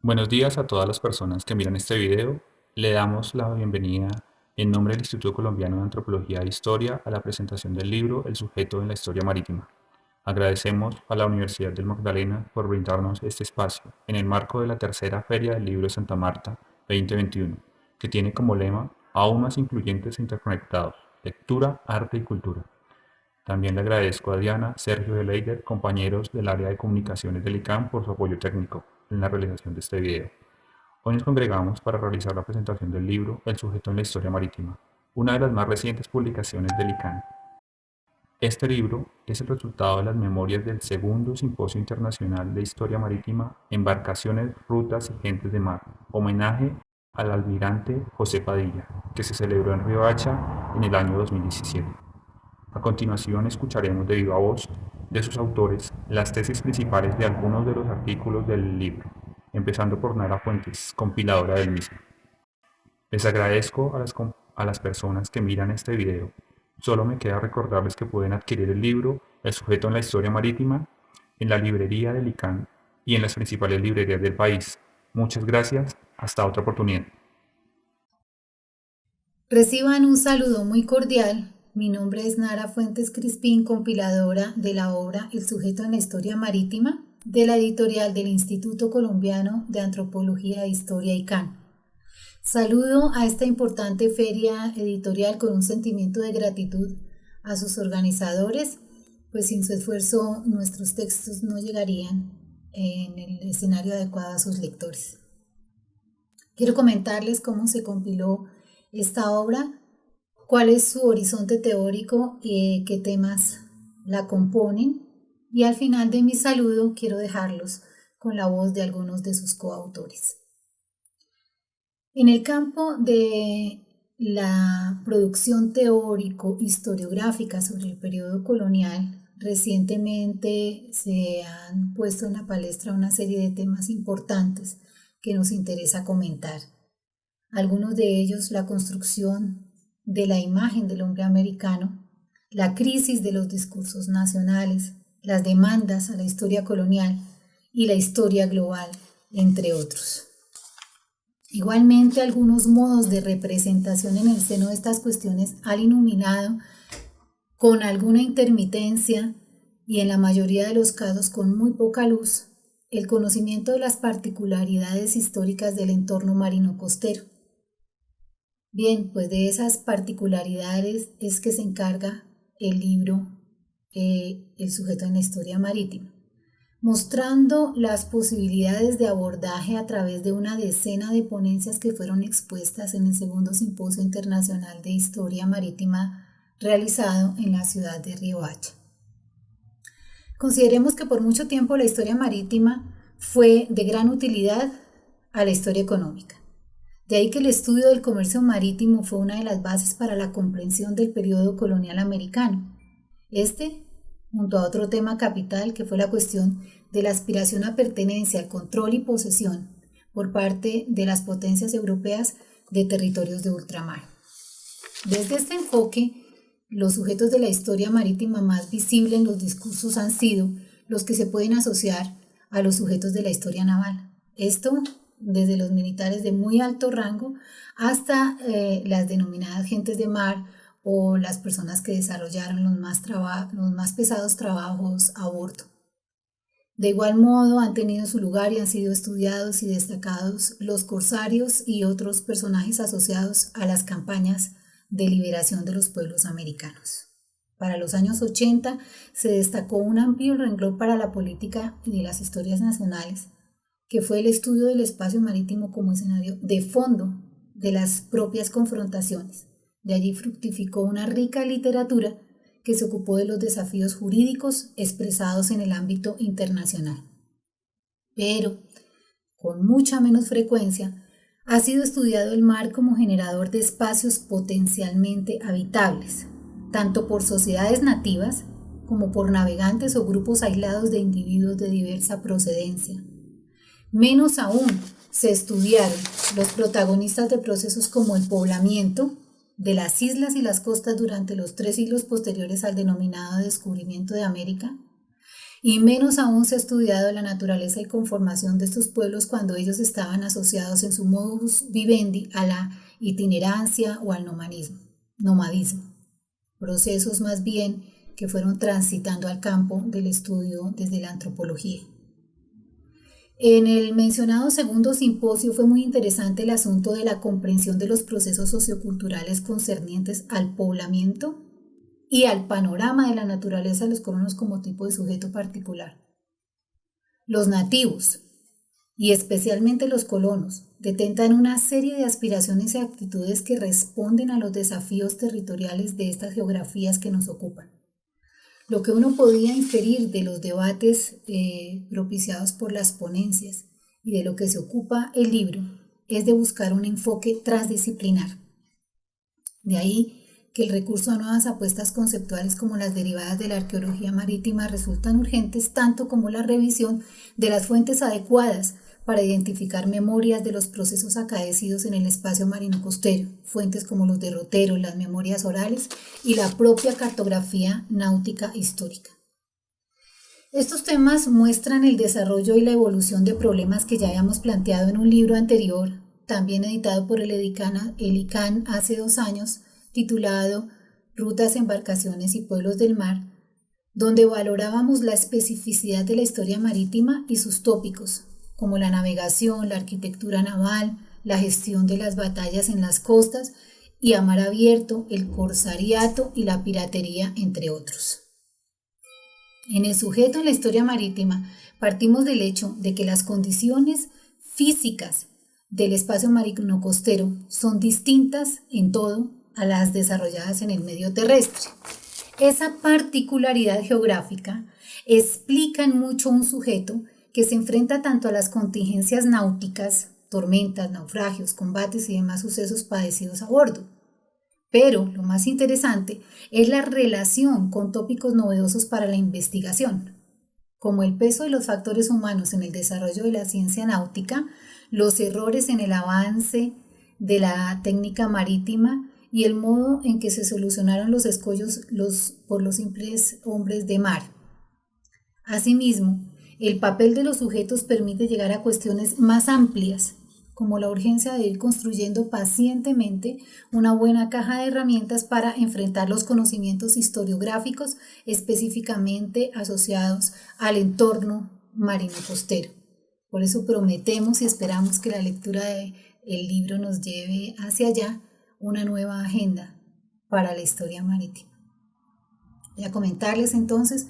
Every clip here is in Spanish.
Buenos días a todas las personas que miran este video. Le damos la bienvenida en nombre del Instituto Colombiano de Antropología e Historia a la presentación del libro El sujeto en la historia marítima. Agradecemos a la Universidad del Magdalena por brindarnos este espacio en el marco de la tercera Feria del Libro de Santa Marta 2021, que tiene como lema Aún más incluyentes e interconectados, lectura, arte y cultura. También le agradezco a Diana, Sergio de Leider, compañeros del área de comunicaciones del ICANN, por su apoyo técnico en la realización de este video. Hoy nos congregamos para realizar la presentación del libro El sujeto en la historia marítima, una de las más recientes publicaciones del ICANN. Este libro es el resultado de las memorias del segundo Simposio Internacional de Historia Marítima, Embarcaciones, Rutas y Gentes de Mar, homenaje al almirante José Padilla, que se celebró en Riohacha en el año 2017. A continuación escucharemos de viva voz de sus autores las tesis principales de algunos de los artículos del libro, empezando por Nara Fuentes, compiladora del mismo. Les agradezco a las personas que miran este video. Solo me queda recordarles que pueden adquirir el libro El sujeto en la historia marítima en la librería del ICANN y en las principales librerías del país. Muchas gracias. Hasta otra oportunidad. Reciban un saludo muy cordial. Mi nombre es Nara Fuentes Crispín, compiladora de la obra El sujeto en la historia marítima, de la editorial del Instituto Colombiano de Antropología e Historia ICANN. Saludo a esta importante feria editorial con un sentimiento de gratitud a sus organizadores, pues sin su esfuerzo nuestros textos no llegarían en el escenario adecuado a sus lectores. Quiero comentarles cómo se compiló esta obra, cuál es su horizonte teórico y qué temas la componen. Y al final de mi saludo quiero dejarlos con la voz de algunos de sus coautores. En el campo de la producción teórico-historiográfica sobre el periodo colonial, recientemente se han puesto en la palestra una serie de temas importantes que nos interesa comentar. Algunos de ellos, la construcción de la imagen del hombre americano, la crisis de los discursos nacionales, las demandas a la historia colonial y la historia global, entre otros. Igualmente, algunos modos de representación en el seno de estas cuestiones han iluminado con alguna intermitencia y en la mayoría de los casos con muy poca luz el conocimiento de las particularidades históricas del entorno marino costero. Bien, pues de esas particularidades es que se encarga el libro El sujeto en la historia marítima, mostrando las posibilidades de abordaje a través de una decena de ponencias que fueron expuestas en el segundo Simposio Internacional de Historia Marítima realizado en la ciudad de Riohacha. Consideremos que por mucho tiempo la historia marítima fue de gran utilidad a la historia económica. De ahí que el estudio del comercio marítimo fue una de las bases para la comprensión del periodo colonial americano. Junto a otro tema capital que fue la cuestión de la aspiración a pertenencia, al control y posesión por parte de las potencias europeas de territorios de ultramar. Desde este enfoque, los sujetos de la historia marítima más visibles en los discursos han sido los que se pueden asociar a los sujetos de la historia naval. Desde los militares de muy alto rango hasta las denominadas gentes de mar o las personas que desarrollaron los más pesados trabajos a bordo. De igual modo han tenido su lugar y han sido estudiados y destacados los corsarios y otros personajes asociados a las campañas de liberación de los pueblos americanos. Para los años 80 se destacó un amplio renglón para la política y de las historias nacionales, que fue el estudio del espacio marítimo como escenario de fondo de las propias confrontaciones. De allí fructificó una rica literatura que se ocupó de los desafíos jurídicos expresados en el ámbito internacional. Pero, con mucha menos frecuencia, ha sido estudiado el mar como generador de espacios potencialmente habitables, tanto por sociedades nativas como por navegantes o grupos aislados de individuos de diversa procedencia. Menos aún se estudiaron los protagonistas de procesos como el poblamiento de las islas y las costas durante los 3 siglos posteriores al denominado descubrimiento de América y menos aún se ha estudiado la naturaleza y conformación de estos pueblos cuando ellos estaban asociados en su modus vivendi a la itinerancia o al nomadismo, procesos más bien que fueron transitando al campo del estudio desde la antropología. En el mencionado segundo simposio fue muy interesante el asunto de la comprensión de los procesos socioculturales concernientes al poblamiento y al panorama de la naturaleza de los colonos como tipo de sujeto particular. Los nativos, y especialmente los colonos, detentan una serie de aspiraciones y actitudes que responden a los desafíos territoriales de estas geografías que nos ocupan. Lo que uno podía inferir de los debates propiciados por las ponencias y de lo que se ocupa el libro es de buscar un enfoque transdisciplinar. De ahí que el recurso a nuevas apuestas conceptuales como las derivadas de la arqueología marítima resultan urgentes, tanto como la revisión de las fuentes adecuadas para identificar memorias de los procesos acaecidos en el espacio marino costero, fuentes como los derroteros, las memorias orales y la propia cartografía náutica histórica. Estos temas muestran el desarrollo y la evolución de problemas que ya habíamos planteado en un libro anterior, también editado por el ICANN hace 2 años, titulado Rutas, Embarcaciones y Pueblos del Mar, donde valorábamos la especificidad de la historia marítima y sus tópicos, como la navegación, la arquitectura naval, la gestión de las batallas en las costas y a mar abierto, el corsariato y la piratería, entre otros. En el sujeto en la historia marítima partimos del hecho de que las condiciones físicas del espacio marino costero son distintas en todo a las desarrolladas en el medio terrestre. Esa particularidad geográfica explica en mucho un sujeto que se enfrenta tanto a las contingencias náuticas, tormentas, naufragios, combates y demás sucesos padecidos a bordo. Pero lo más interesante es la relación con tópicos novedosos para la investigación, como el peso de los factores humanos en el desarrollo de la ciencia náutica, los errores en el avance de la técnica marítima y el modo en que se solucionaron los escollos por los simples hombres de mar. Asimismo, el papel de los sujetos permite llegar a cuestiones más amplias, como la urgencia de ir construyendo pacientemente una buena caja de herramientas para enfrentar los conocimientos historiográficos específicamente asociados al entorno marino costero. Por eso prometemos y esperamos que la lectura del libro nos lleve hacia allá una nueva agenda para la historia marítima. Voy a comentarles entonces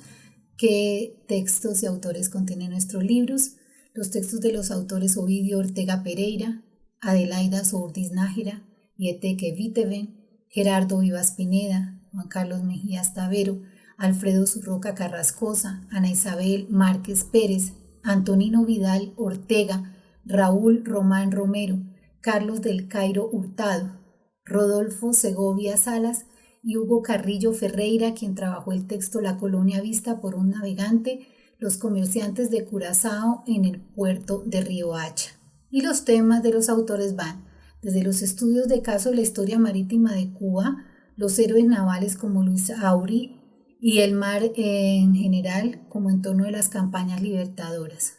qué textos y autores contienen nuestros libros. Los textos de los autores Ovidio Ortega Pereira, Adelaida Sourdis Nájera, Yeteke Viteven, Gerardo Vivas Pineda, Juan Carlos Mejías Tavero, Alfredo Zurroca Carrascosa, Ana Isabel Márquez Pérez, Antonino Vidal Ortega, Raúl Román Romero, Carlos del Cairo Hurtado, Rodolfo Segovia Salas y Hugo Carrillo Ferreira, quien trabajó el texto La colonia vista por un navegante, los comerciantes de Curazao en el puerto de Riohacha. Y los temas de los autores van desde los estudios de caso de la historia marítima de Cuba, los héroes navales como Luis Auri y el mar en general como en torno de las campañas libertadoras.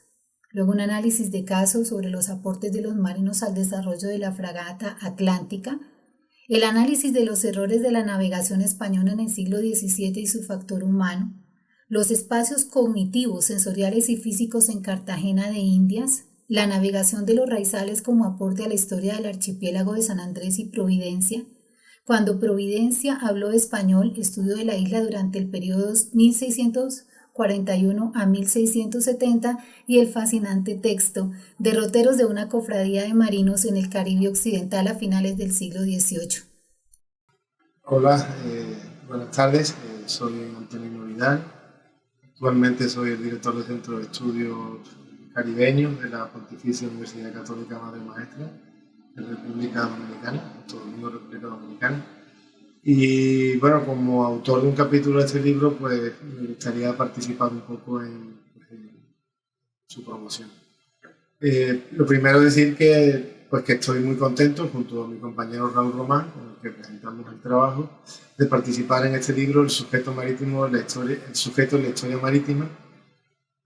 Luego un análisis de caso sobre los aportes de los marinos al desarrollo de la fragata Atlántica, el análisis de los errores de la navegación española en el siglo XVII y su factor humano, los espacios cognitivos, sensoriales y físicos en Cartagena de Indias, la navegación de los raizales como aporte a la historia del archipiélago de San Andrés y Providencia, cuando Providencia habló español, estudio de la isla durante el periodo 1641 a 1670 y el fascinante texto Derroteros de una cofradía de marinos en el Caribe Occidental a finales del siglo XVIII. Hola, buenas tardes, soy Antonino Vidal. Actualmente soy el director del Centro de Estudios Caribeños de la Pontificia Universidad Católica Madre Maestra de República Dominicana, Santo Domingo, República Dominicana. Y bueno, como autor de un capítulo de este libro, pues me gustaría participar un poco en su promoción. Lo primero es decir que estoy muy contento, junto a mi compañero Raúl Román, con el que presentamos el trabajo, de participar en este libro, El sujeto marítimo, el sujeto de la historia marítima,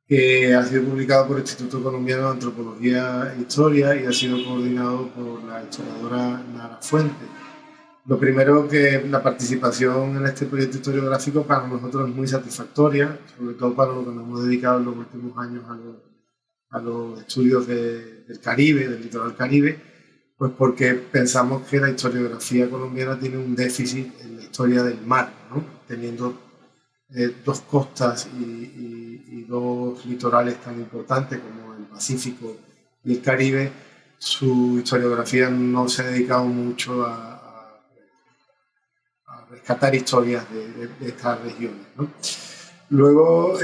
que ha sido publicado por el Instituto Colombiano de Antropología e Historia y ha sido coordinado por la historiadora Nara Fuentes. Lo primero, que la participación en este proyecto historiográfico para nosotros es muy satisfactoria, sobre todo para lo que nos hemos dedicado en los últimos años a los estudios del Caribe, del litoral Caribe, pues porque pensamos que la historiografía colombiana tiene un déficit en la historia del mar, ¿no? Teniendo dos costas y dos litorales tan importantes como el Pacífico y el Caribe, su historiografía no se ha dedicado mucho a rescatar historias de estas regiones, ¿no? Luego,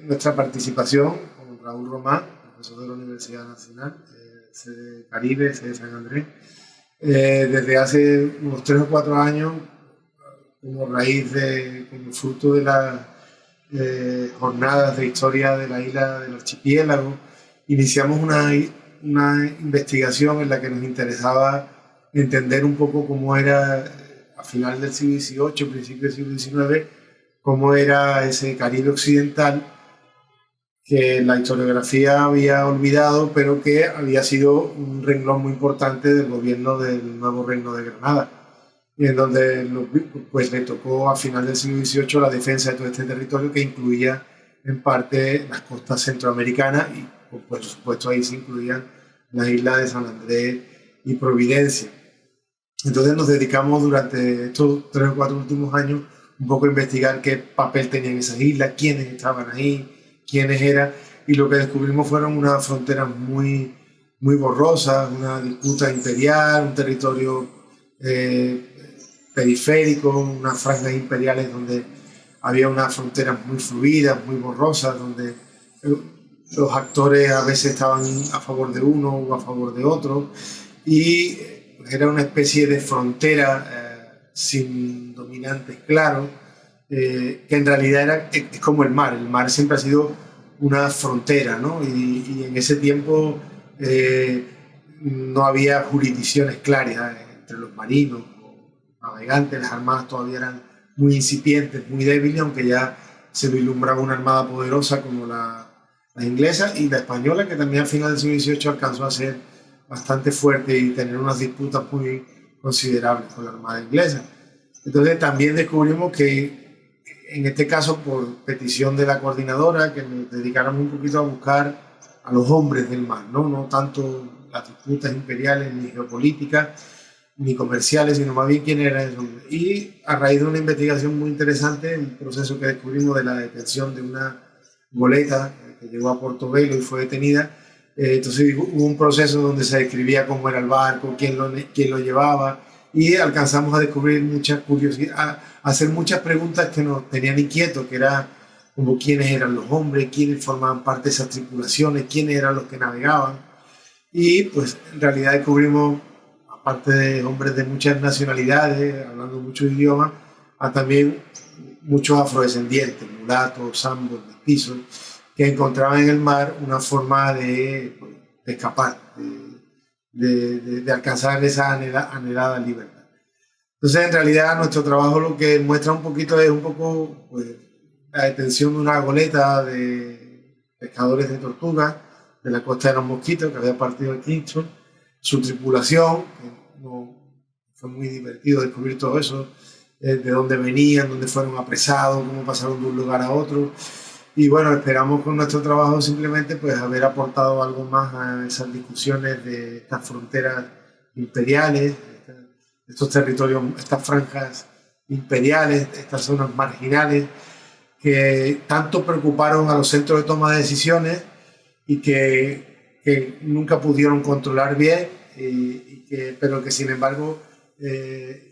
nuestra participación con Raúl Román, profesor de la Universidad Nacional, sede Caribe, sede San Andrés, desde hace unos 3 o 4 años, como fruto de las jornadas de historia de la isla del archipiélago, iniciamos una investigación en la que nos interesaba entender un poco cómo era a final del siglo XVIII, principio del siglo XIX, cómo era ese Caribe occidental que la historiografía había olvidado, pero que había sido un renglón muy importante del gobierno del nuevo Reino de Granada, y en donde pues, le tocó a final del siglo XVIII la defensa de todo este territorio, que incluía en parte las costas centroamericanas y por supuesto ahí se incluían las islas de San Andrés y Providencia. Entonces nos dedicamos durante estos 3 o 4 últimos años un poco a investigar qué papel tenían esas islas, quiénes estaban ahí, quiénes eran, y lo que descubrimos fueron unas fronteras muy, muy borrosas, una disputa imperial, un territorio periférico, unas franjas imperiales donde había unas fronteras muy fluidas, muy borrosas, donde los actores a veces estaban a favor de uno o a favor de otro, y era una especie de frontera sin dominantes claros, que en realidad es como el mar. El mar siempre ha sido una frontera, ¿no? Y en ese tiempo no había jurisdicciones claras entre los marinos o navegantes. Las armadas todavía eran muy incipientes, muy débiles, aunque ya se vislumbraba una armada poderosa como la inglesa y la española, que también al final del siglo XVIII alcanzó a ser bastante fuerte y tener unas disputas muy considerables con la armada inglesa. Entonces también descubrimos que en este caso, por petición de la coordinadora, que nos dedicáramos un poquito a buscar a los hombres del mar, no tanto las disputas imperiales ni geopolíticas ni comerciales, sino más bien quién era ese hombre. Y a raíz de una investigación muy interesante, un proceso que descubrimos de la detención de una goleta que llegó a Portobelo y fue detenida. Entonces hubo un proceso donde se describía cómo era el barco, quién lo llevaba, y alcanzamos a descubrir muchas curiosidades, a hacer muchas preguntas que nos tenían inquietos, que era como quiénes eran los hombres, quiénes formaban parte de esas tripulaciones, quiénes eran los que navegaban. Y pues en realidad descubrimos, aparte de hombres de muchas nacionalidades, hablando muchos idiomas, a también muchos afrodescendientes, mulatos, zambos, mestizos, que encontraban en el mar una forma de escapar, de alcanzar esa anhelada libertad. Entonces, en realidad, nuestro trabajo lo que muestra un poquito es pues, la detención de una goleta de pescadores de tortuga de la costa de los Mosquitos, que había partido de Kingston, su tripulación, que fue muy divertido descubrir todo eso, de dónde venían, dónde fueron apresados, cómo pasaron de un lugar a otro. Y bueno, esperamos con nuestro trabajo simplemente pues haber aportado algo más a esas discusiones de estas fronteras imperiales, estos territorios, estas franjas imperiales, estas zonas marginales que tanto preocuparon a los centros de toma de decisiones y que nunca pudieron controlar bien, pero que sin embargo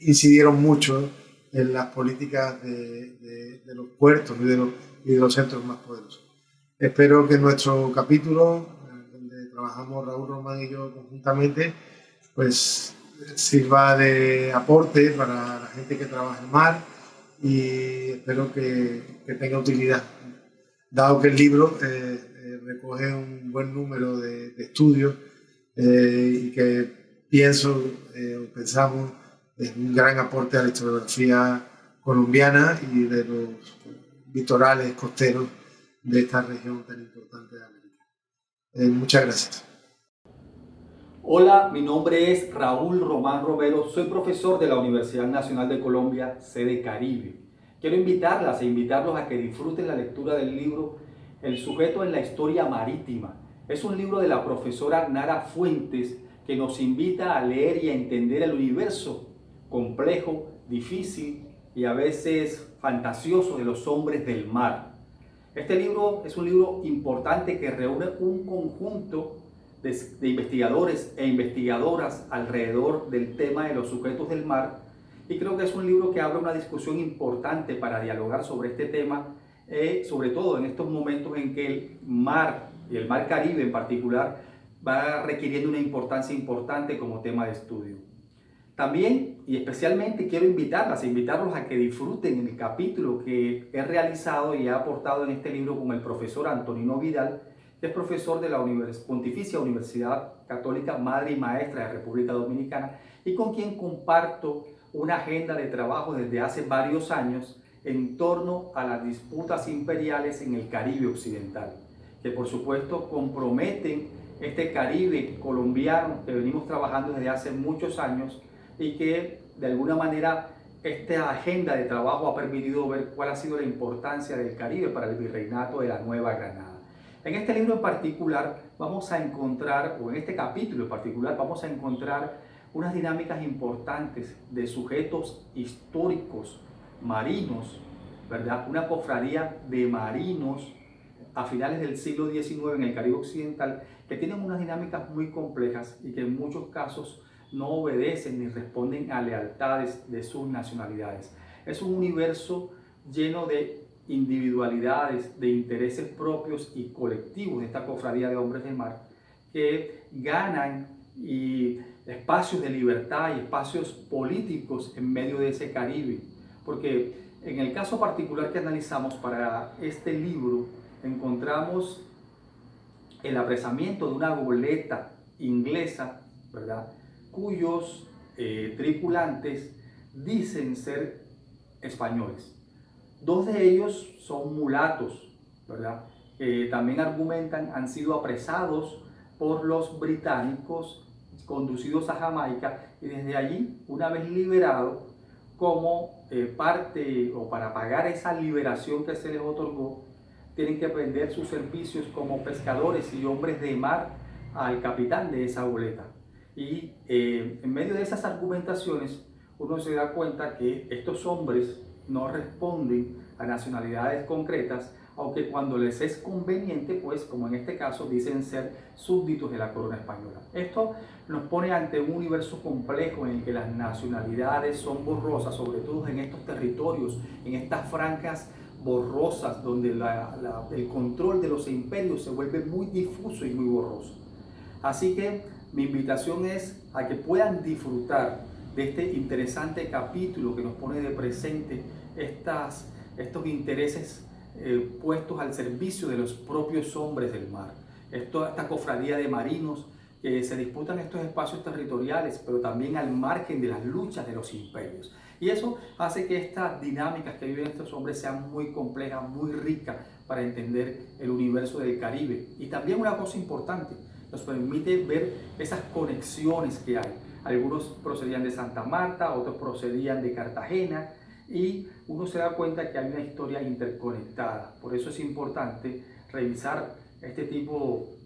incidieron mucho en las políticas de los puertos y de los centros más poderosos. Espero que nuestro capítulo, donde trabajamos Raúl Román y yo conjuntamente, pues sirva de aporte para la gente que trabaja en mar, y espero que tenga utilidad, dado que el libro recoge un buen número de estudios y que pensamos es un gran aporte a la historiografía colombiana y de los litorales costeros de esta región tan importante de América. Muchas gracias. Hola, mi nombre es Raúl Román Romero, soy profesor de la Universidad Nacional de Colombia, sede Caribe. Quiero invitarlas e invitarlos a que disfruten la lectura del libro El sujeto en la historia marítima. Es un libro de la profesora Nara Fuentes que nos invita a leer y a entender el universo complejo, difícil y a veces fantasioso de los hombres del mar. Este libro es un libro importante que reúne un conjunto de investigadores e investigadoras alrededor del tema de los sujetos del mar, y creo que es un libro que abre una discusión importante para dialogar sobre este tema, sobre todo en estos momentos en que el mar, y el mar Caribe en particular, va requiriendo una importancia importante como tema de estudio. También y especialmente quiero invitarlos a que disfruten el capítulo que he realizado y he aportado en este libro con el profesor Antonino Vidal, que es profesor de la Pontificia Universidad Católica Madre y Maestra de República Dominicana, y con quien comparto una agenda de trabajo desde hace varios años en torno a las disputas imperiales en el Caribe occidental, que por supuesto comprometen este Caribe colombiano que venimos trabajando desde hace muchos años, y que de alguna manera esta agenda de trabajo ha permitido ver cuál ha sido la importancia del Caribe para el virreinato de la Nueva Granada. En este libro en particular vamos a encontrar, o en este capítulo en particular, vamos a encontrar unas dinámicas importantes de sujetos históricos marinos, ¿verdad? Una cofradía de marinos a finales del siglo XIX en el Caribe occidental, que tienen unas dinámicas muy complejas y que en muchos casos no obedecen ni responden a lealtades de sus nacionalidades. Es un universo lleno de individualidades, de intereses propios y colectivos de esta cofradía de hombres del mar, que ganan espacios de libertad y espacios políticos en medio de ese Caribe. Porque en el caso particular que analizamos para este libro, encontramos el apresamiento de una goleta inglesa, ¿verdad?, cuyos tripulantes dicen ser españoles. Dos de ellos son mulatos, ¿verdad? También argumentan han sido apresados por los británicos, conducidos a Jamaica, y desde allí, una vez liberados, como parte o para pagar esa liberación que se les otorgó, tienen que vender sus servicios como pescadores y hombres de mar al capitán de esa goleta. Y en medio de esas argumentaciones uno se da cuenta que estos hombres no responden a nacionalidades concretas, aunque cuando les es conveniente, pues como en este caso, dicen ser súbditos de la corona española. Esto nos pone ante un universo complejo en el que las nacionalidades son borrosas, sobre todo en estos territorios, en estas franjas borrosas, donde el control de los imperios se vuelve muy difuso y muy borroso. Así que mi invitación es a que puedan disfrutar de este interesante capítulo que nos pone de presente estos intereses puestos al servicio de los propios hombres del mar. Esta cofradía de marinos que se disputan estos espacios territoriales, pero también al margen de las luchas de los imperios. Y eso hace que estas dinámicas que viven estos hombres sean muy complejas, muy ricas para entender el universo del Caribe. Y también una cosa importante, nos permite ver esas conexiones que hay. Algunos procedían de Santa Marta, otros procedían de Cartagena, y uno se da cuenta que hay una historia interconectada. Por eso es importante revisar este tipo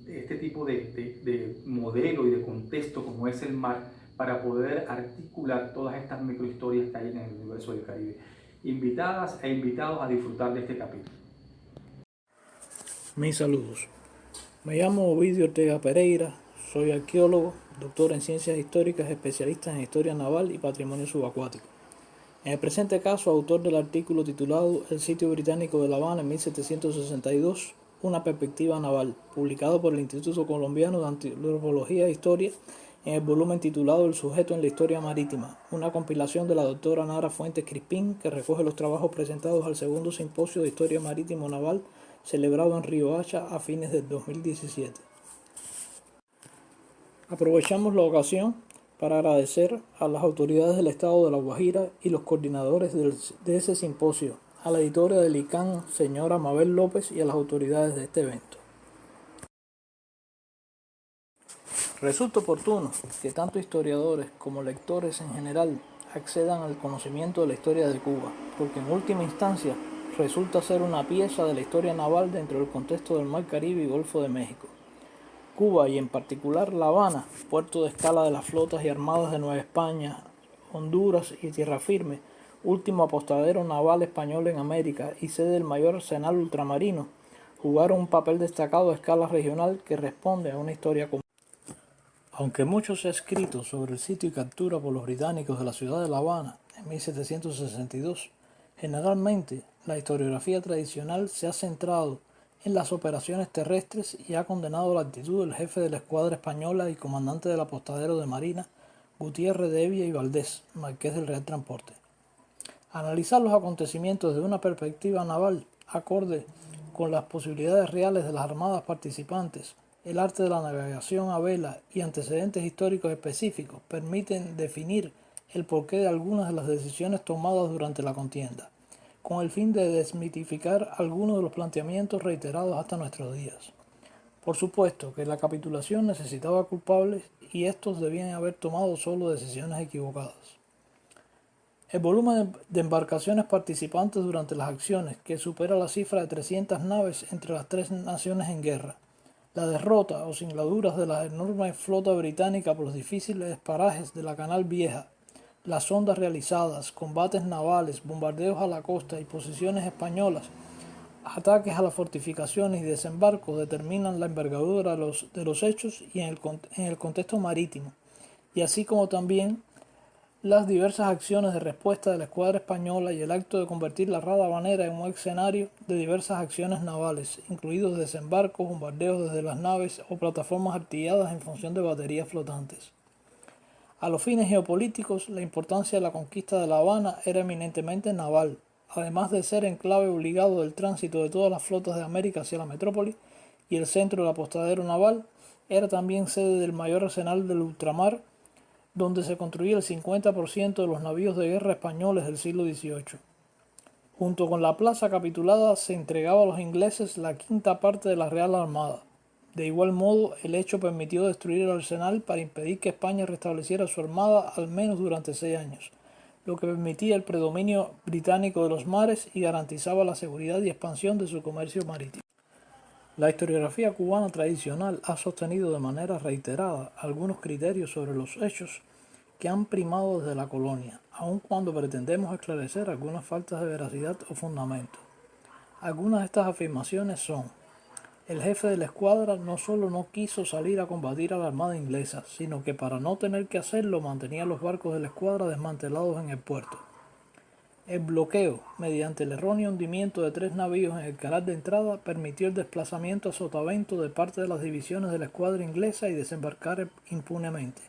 de modelo y de contexto como es el mar, para poder articular todas estas microhistorias que hay en el universo del Caribe. Invitadas e invitados a disfrutar de este capítulo. Mis saludos. Me llamo Ovidio Ortega Pereira, soy arqueólogo, doctor en ciencias históricas, especialista en historia naval y patrimonio subacuático. En el presente caso, autor del artículo titulado El sitio británico de La Habana en 1762, una perspectiva naval, publicado por el Instituto Colombiano de Antropología e Historia en el volumen titulado El sujeto en la historia marítima, una compilación de la doctora Nara Fuentes Crispín que recoge los trabajos presentados al segundo simposio de historia marítimo naval celebrado en Riohacha a fines del 2017. Aprovechamos la ocasión para agradecer a las autoridades del estado de La Guajira y los coordinadores de ese simposio, a la editora del ICANN, señora Mabel López, y a las autoridades de este evento. Resulta oportuno que tanto historiadores como lectores en general accedan al conocimiento de la historia de Cuba, porque en última instancia resulta ser una pieza de la historia naval dentro del contexto del Mar Caribe y Golfo de México. Cuba, y en particular La Habana, puerto de escala de las flotas y armadas de Nueva España, Honduras y Tierra Firme, último apostadero naval español en América y sede del mayor arsenal ultramarino, jugaron un papel destacado a escala regional que responde a una historia común. Aunque mucho se ha escrito sobre el sitio y captura por los británicos de la ciudad de La Habana en 1762, generalmente la historiografía tradicional se ha centrado en las operaciones terrestres y ha condenado la actitud del jefe de la escuadra española y comandante del apostadero de marina, Gutiérrez de Evia y Valdés, marqués del Real Transporte. Analizar los acontecimientos desde una perspectiva naval, acorde con las posibilidades reales de las armadas participantes, el arte de la navegación a vela y antecedentes históricos específicos permiten definir el porqué de algunas de las decisiones tomadas durante la contienda, con el fin de desmitificar algunos de los planteamientos reiterados hasta nuestros días. Por supuesto que la capitulación necesitaba culpables y estos debían haber tomado solo decisiones equivocadas. El volumen de embarcaciones participantes durante las acciones, que supera la cifra de 300 naves entre las tres naciones en guerra, la derrota o singladuras de la enorme flota británica por los difíciles parajes de la Canal Vieja, las sondas realizadas, combates navales, bombardeos a la costa y posiciones españolas, ataques a las fortificaciones y desembarcos determinan la envergadura de los hechos y en el contexto marítimo, y así como también las diversas acciones de respuesta de la escuadra española y el acto de convertir la Rada Habanera en un escenario de diversas acciones navales, incluidos desembarcos, bombardeos desde las naves o plataformas artilladas en función de baterías flotantes. A los fines geopolíticos, la importancia de la conquista de La Habana era eminentemente naval, además de ser enclave obligado del tránsito de todas las flotas de América hacia la metrópoli y el centro del apostadero naval, era también sede del mayor arsenal del ultramar, donde se construía el 50% de los navíos de guerra españoles del siglo XVIII. Junto con la plaza capitulada se entregaba a los ingleses la quinta parte de la Real Armada. De igual modo, el hecho permitió destruir el arsenal para impedir que España restableciera su armada al menos durante 6 años, lo que permitía el predominio británico de los mares y garantizaba la seguridad y expansión de su comercio marítimo. La historiografía cubana tradicional ha sostenido de manera reiterada algunos criterios sobre los hechos que han primado desde la colonia, aun cuando pretendemos esclarecer algunas faltas de veracidad o fundamento. Algunas de estas afirmaciones son: el jefe de la escuadra no solo no quiso salir a combatir a la armada inglesa, sino que para no tener que hacerlo mantenía los barcos de la escuadra desmantelados en el puerto. El bloqueo, mediante el erróneo hundimiento de 3 navíos en el canal de entrada, permitió el desplazamiento a sotavento de parte de las divisiones de la escuadra inglesa y desembarcar impunemente.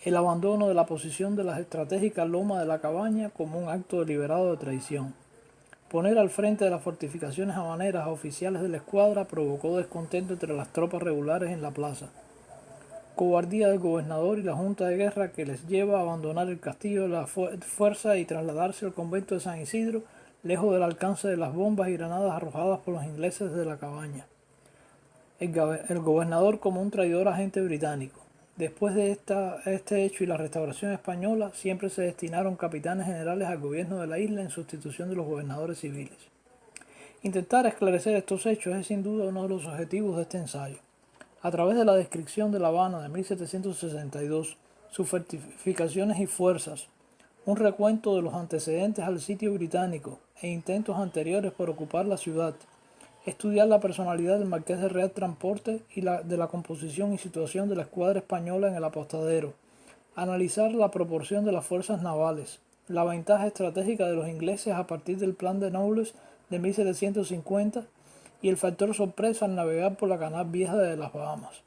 El abandono de la posición de la estratégica Loma de la Cabaña como un acto deliberado de traición. Poner al frente de las fortificaciones habaneras a oficiales de la escuadra provocó descontento entre las tropas regulares en la plaza. Cobardía del gobernador y la junta de guerra que les lleva a abandonar el castillo de la fuerza y trasladarse al convento de San Isidro, lejos del alcance de las bombas y granadas arrojadas por los ingleses desde la cabaña. El gobernador como un traidor agente británico. Después de este hecho y la restauración española, siempre se destinaron capitanes generales al gobierno de la isla en sustitución de los gobernadores civiles. Intentar esclarecer estos hechos es sin duda uno de los objetivos de este ensayo. A través de la descripción de La Habana de 1762, sus fortificaciones y fuerzas, un recuento de los antecedentes al sitio británico e intentos anteriores por ocupar la ciudad, estudiar la personalidad del marqués del Real Transporte y de la composición y situación de la escuadra española en el apostadero, analizar la proporción de las fuerzas navales, la ventaja estratégica de los ingleses a partir del plan de Knowles de 1750 y el factor sorpresa al navegar por la Canal Vieja de las Bahamas.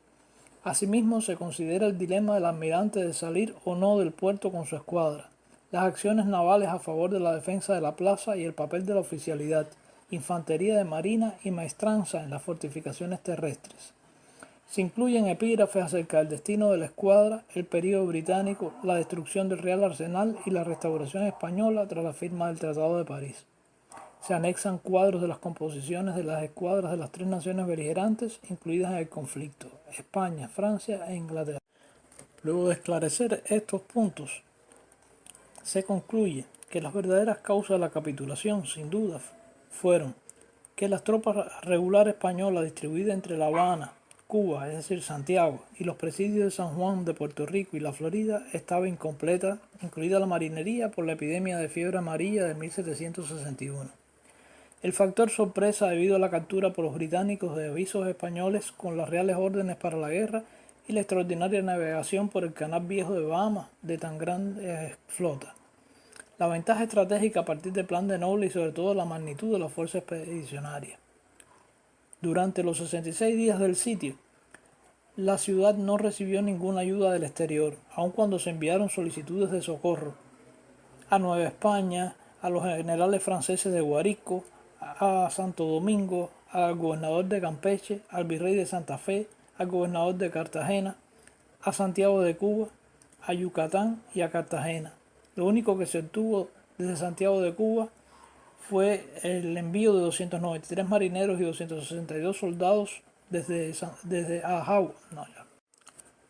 Asimismo, se considera el dilema del almirante de salir o no del puerto con su escuadra, las acciones navales a favor de la defensa de la plaza y el papel de la oficialidad, infantería de marina y maestranza en las fortificaciones terrestres. Se incluyen epígrafes acerca del destino de la escuadra, el período británico, la destrucción del Real Arsenal y la restauración española tras la firma del Tratado de París. Se anexan cuadros de las composiciones de las escuadras de las tres naciones beligerantes incluidas en el conflicto: España, Francia e Inglaterra. Luego de esclarecer estos puntos, se concluye que las verdaderas causas de la capitulación, sin duda, fueron que las tropas regulares españolas distribuidas entre La Habana, Cuba, es decir, Santiago, y los presidios de San Juan de Puerto Rico y la Florida estaba incompleta, incluida la marinería, por la epidemia de fiebre amarilla de 1761. El factor sorpresa debido a la captura por los británicos de avisos españoles con las reales órdenes para la guerra y la extraordinaria navegación por el Canal Viejo de Bahamas de tan grandes flotas. La ventaja estratégica a partir del plan de Noble y sobre todo la magnitud de la fuerza expedicionaria. Durante los 66 días del sitio, la ciudad no recibió ninguna ayuda del exterior, aun cuando se enviaron solicitudes de socorro a Nueva España, a los generales franceses de Guárico, a Santo Domingo, al gobernador de Campeche, al virrey de Santa Fe, al gobernador de Cartagena, a Santiago de Cuba, a Yucatán y a Cartagena. Lo único que se obtuvo desde Santiago de Cuba fue el envío de 293 marineros y 262 soldados desde Ajau.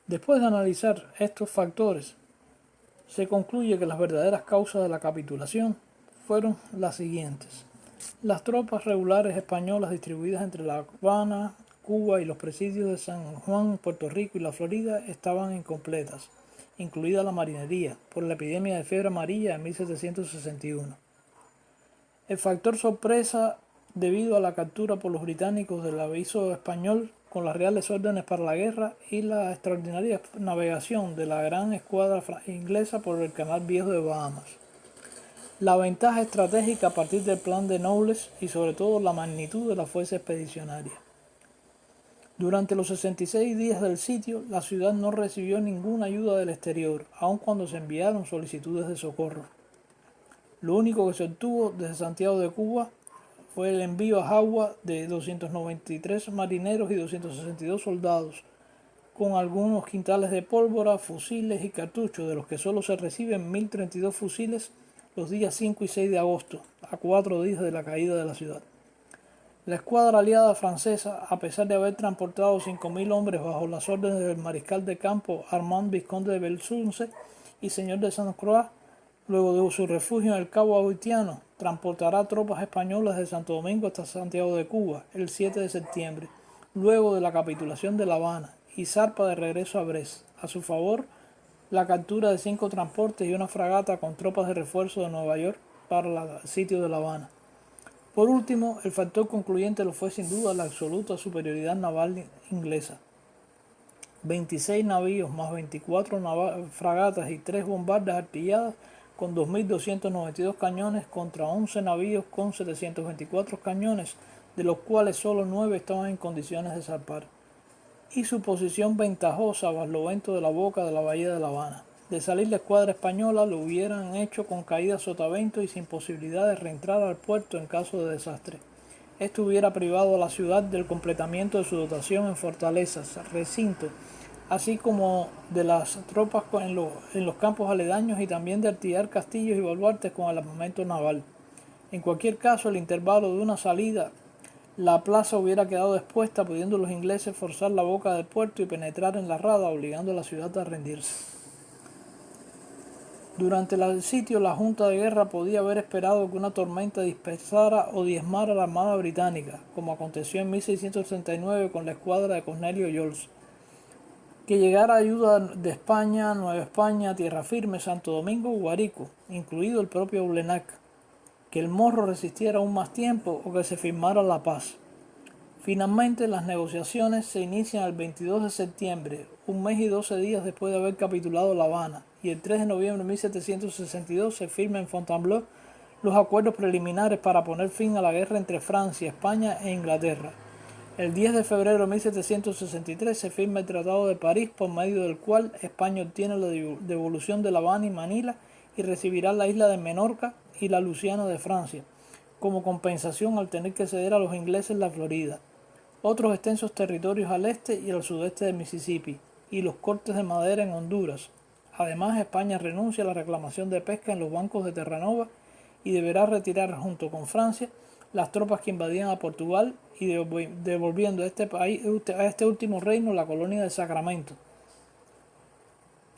Después de analizar estos factores, se concluye que las verdaderas causas de la capitulación fueron las siguientes. Las tropas regulares españolas distribuidas entre La Habana, Cuba y los presidios de San Juan, Puerto Rico y la Florida estaban incompletas, incluida la marinería, por la epidemia de fiebre amarilla de 1761. El factor sorpresa debido a la captura por los británicos del aviso español con las reales órdenes para la guerra y la extraordinaria navegación de la gran escuadra inglesa por el Canal Viejo de Bahamas. La ventaja estratégica a partir del plan de Knowles y sobre todo la magnitud de la fuerza expedicionaria. Durante los 66 días del sitio, la ciudad no recibió ninguna ayuda del exterior, aun cuando se enviaron solicitudes de socorro. Lo único que se obtuvo desde Santiago de Cuba fue el envío a Jagua de 293 marineros y 262 soldados, con algunos quintales de pólvora, fusiles y cartuchos, de los que solo se reciben 1032 fusiles los días 5 y 6 de agosto, a 4 días de la caída de la ciudad. La escuadra aliada francesa, a pesar de haber transportado 5.000 hombres bajo las órdenes del mariscal de campo Armand Visconde de Belsunce y señor de Sainte-Croix, luego de su refugio en el Cabo Haitiano, transportará tropas españolas de Santo Domingo hasta Santiago de Cuba el 7 de septiembre, luego de la capitulación de La Habana, y zarpa de regreso a Brest. A su favor, la captura de 5 transportes y una fragata con tropas de refuerzo de Nueva York para el sitio de La Habana. Por último, el factor concluyente lo fue sin duda la absoluta superioridad naval inglesa. 26 navíos más 24 fragatas y 3 bombardas artilladas con 2.292 cañones contra 11 navíos con 724 cañones, de los cuales solo 9 estaban en condiciones de zarpar. Y su posición ventajosa bajo lo vento de la boca de la bahía de La Habana. De salir la escuadra española lo hubieran hecho con caída sotavento y sin posibilidad de reentrar al puerto en caso de desastre. Esto hubiera privado a la ciudad del completamiento de su dotación en fortalezas, recintos, así como de las tropas en los campos aledaños y también de artillar castillos y baluartes con el armamento naval. En cualquier caso, el intervalo de una salida, la plaza hubiera quedado expuesta, pudiendo los ingleses forzar la boca del puerto y penetrar en la rada, obligando a la ciudad a rendirse. Durante el sitio, la Junta de Guerra podía haber esperado que una tormenta dispersara o diezmara la armada británica, como aconteció en 1639 con la escuadra de Cornelio Jols. Que llegara ayuda de España, Nueva España, Tierra Firme, Santo Domingo y Guárico, incluido el propio Blenac, que el Morro resistiera aún más tiempo o que se firmara la paz. Finalmente, las negociaciones se inician el 22 de septiembre, un mes y 12 días después de haber capitulado La Habana, y el 3 de noviembre de 1762 se firman en Fontainebleau los acuerdos preliminares para poner fin a la guerra entre Francia, España e Inglaterra. El 10 de febrero de 1763 se firma el Tratado de París, por medio del cual España obtiene la devolución de La Habana y Manila y recibirá la isla de Menorca y la Luisiana de Francia, como compensación al tener que ceder a los ingleses la Florida, otros extensos territorios al este y al sudeste de Mississippi, y los cortes de madera en Honduras. Además, España renuncia a la reclamación de pesca en los bancos de Terranova y deberá retirar junto con Francia las tropas que invadían a Portugal y devolviendo a este último reino la colonia de Sacramento.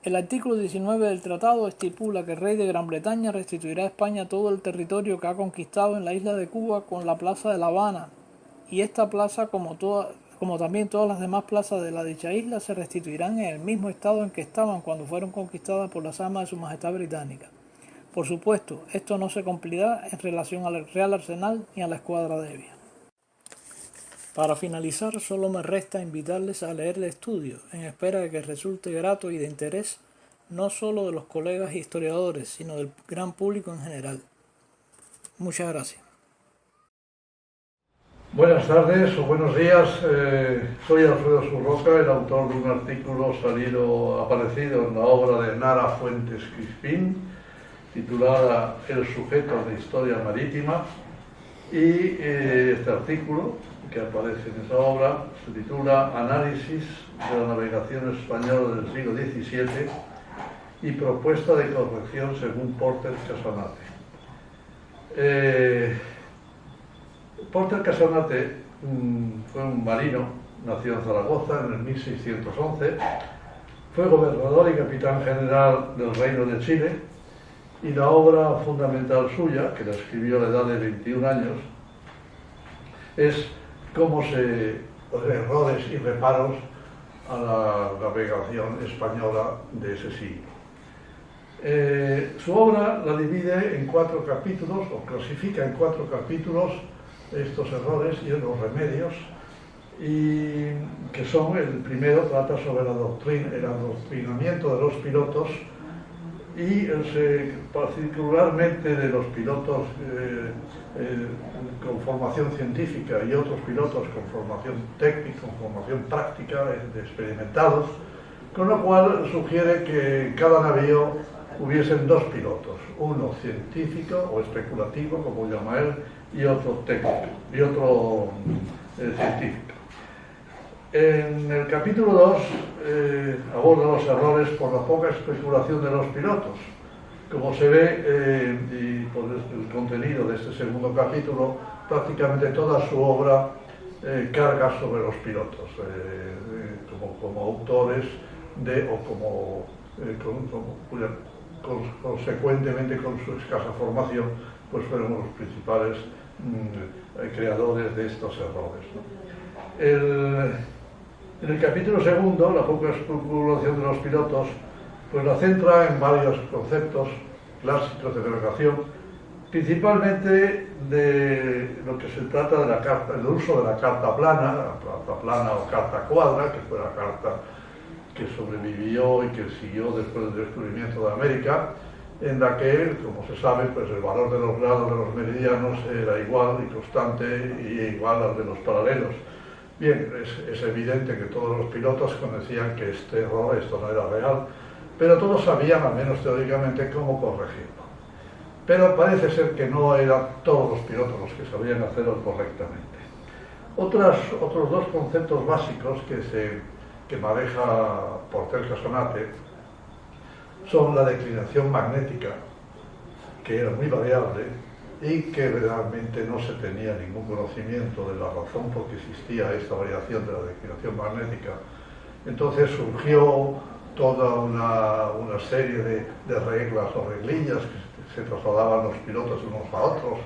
El artículo 19 del tratado estipula que el rey de Gran Bretaña restituirá a España todo el territorio que ha conquistado en la isla de Cuba con la plaza de La Habana, y esta plaza, como también todas las demás plazas de la dicha isla, se restituirán en el mismo estado en que estaban cuando fueron conquistadas por las armas de su Majestad Británica. Por supuesto, esto no se cumplirá en relación al Real Arsenal ni a la Escuadra Devia. Para finalizar, solo me resta invitarles a leer el estudio, en espera de que resulte grato y de interés no solo de los colegas historiadores, sino del gran público en general. Muchas gracias. Buenas tardes o buenos días, soy Alfredo Surroca, el autor de un artículo aparecido en la obra de Nara Fuentes Crispín, titulada El sujeto de historia marítima, y este artículo que aparece en esa obra se titula Análisis de la navegación española del siglo XVII y propuesta de corrección según Porter Cassanate. Porter Cassanate fue un marino, nació en Zaragoza en el 1611, fue gobernador y capitán general del Reino de Chile, y la obra fundamental suya, que la escribió a la edad de 21 años, es los errores y reparos a la navegación española de ese siglo. Su obra la divide en 4 capítulos, o clasifica en 4 capítulos estos errores y los remedios, y que son: el primero trata sobre el adoctrinamiento de los pilotos, y particularmente de los pilotos con formación científica y otros pilotos con formación técnica, con formación práctica, experimentados, con lo cual sugiere que en cada navío hubiesen 2 pilotos, uno científico o especulativo, como llama él, y otro técnico, y otro científico. En el capítulo 2 aborda los errores por la poca especulación de los pilotos. Como se ve, y por el contenido de este segundo capítulo, prácticamente toda su obra carga sobre los pilotos, como autores consecuentemente con su escasa formación, pues fueron los principales creadores de estos errores, ¿no? En el capítulo segundo, la poca especulación de los pilotos, pues la centra en varios conceptos clásicos de navegación, principalmente de lo que se trata del uso de la carta plana o carta cuadra, que fue la carta que sobrevivió y que siguió después del descubrimiento de América, en la que, como se sabe, pues el valor de los grados de los meridianos era igual y constante y igual al de los paralelos. Bien, es evidente que todos los pilotos conocían que esto no era real, pero todos sabían, al menos teóricamente, cómo corregirlo. Pero parece ser que no eran todos los pilotos los que sabían hacerlo correctamente. Otros 2 conceptos básicos que maneja Porter Cassanate son la declinación magnética, que era muy variable y que realmente no se tenía ningún conocimiento de la razón por qué existía esta variación de la declinación magnética. Entonces surgió toda una serie de reglas o reglillas que se trasladaban los pilotos unos a otros,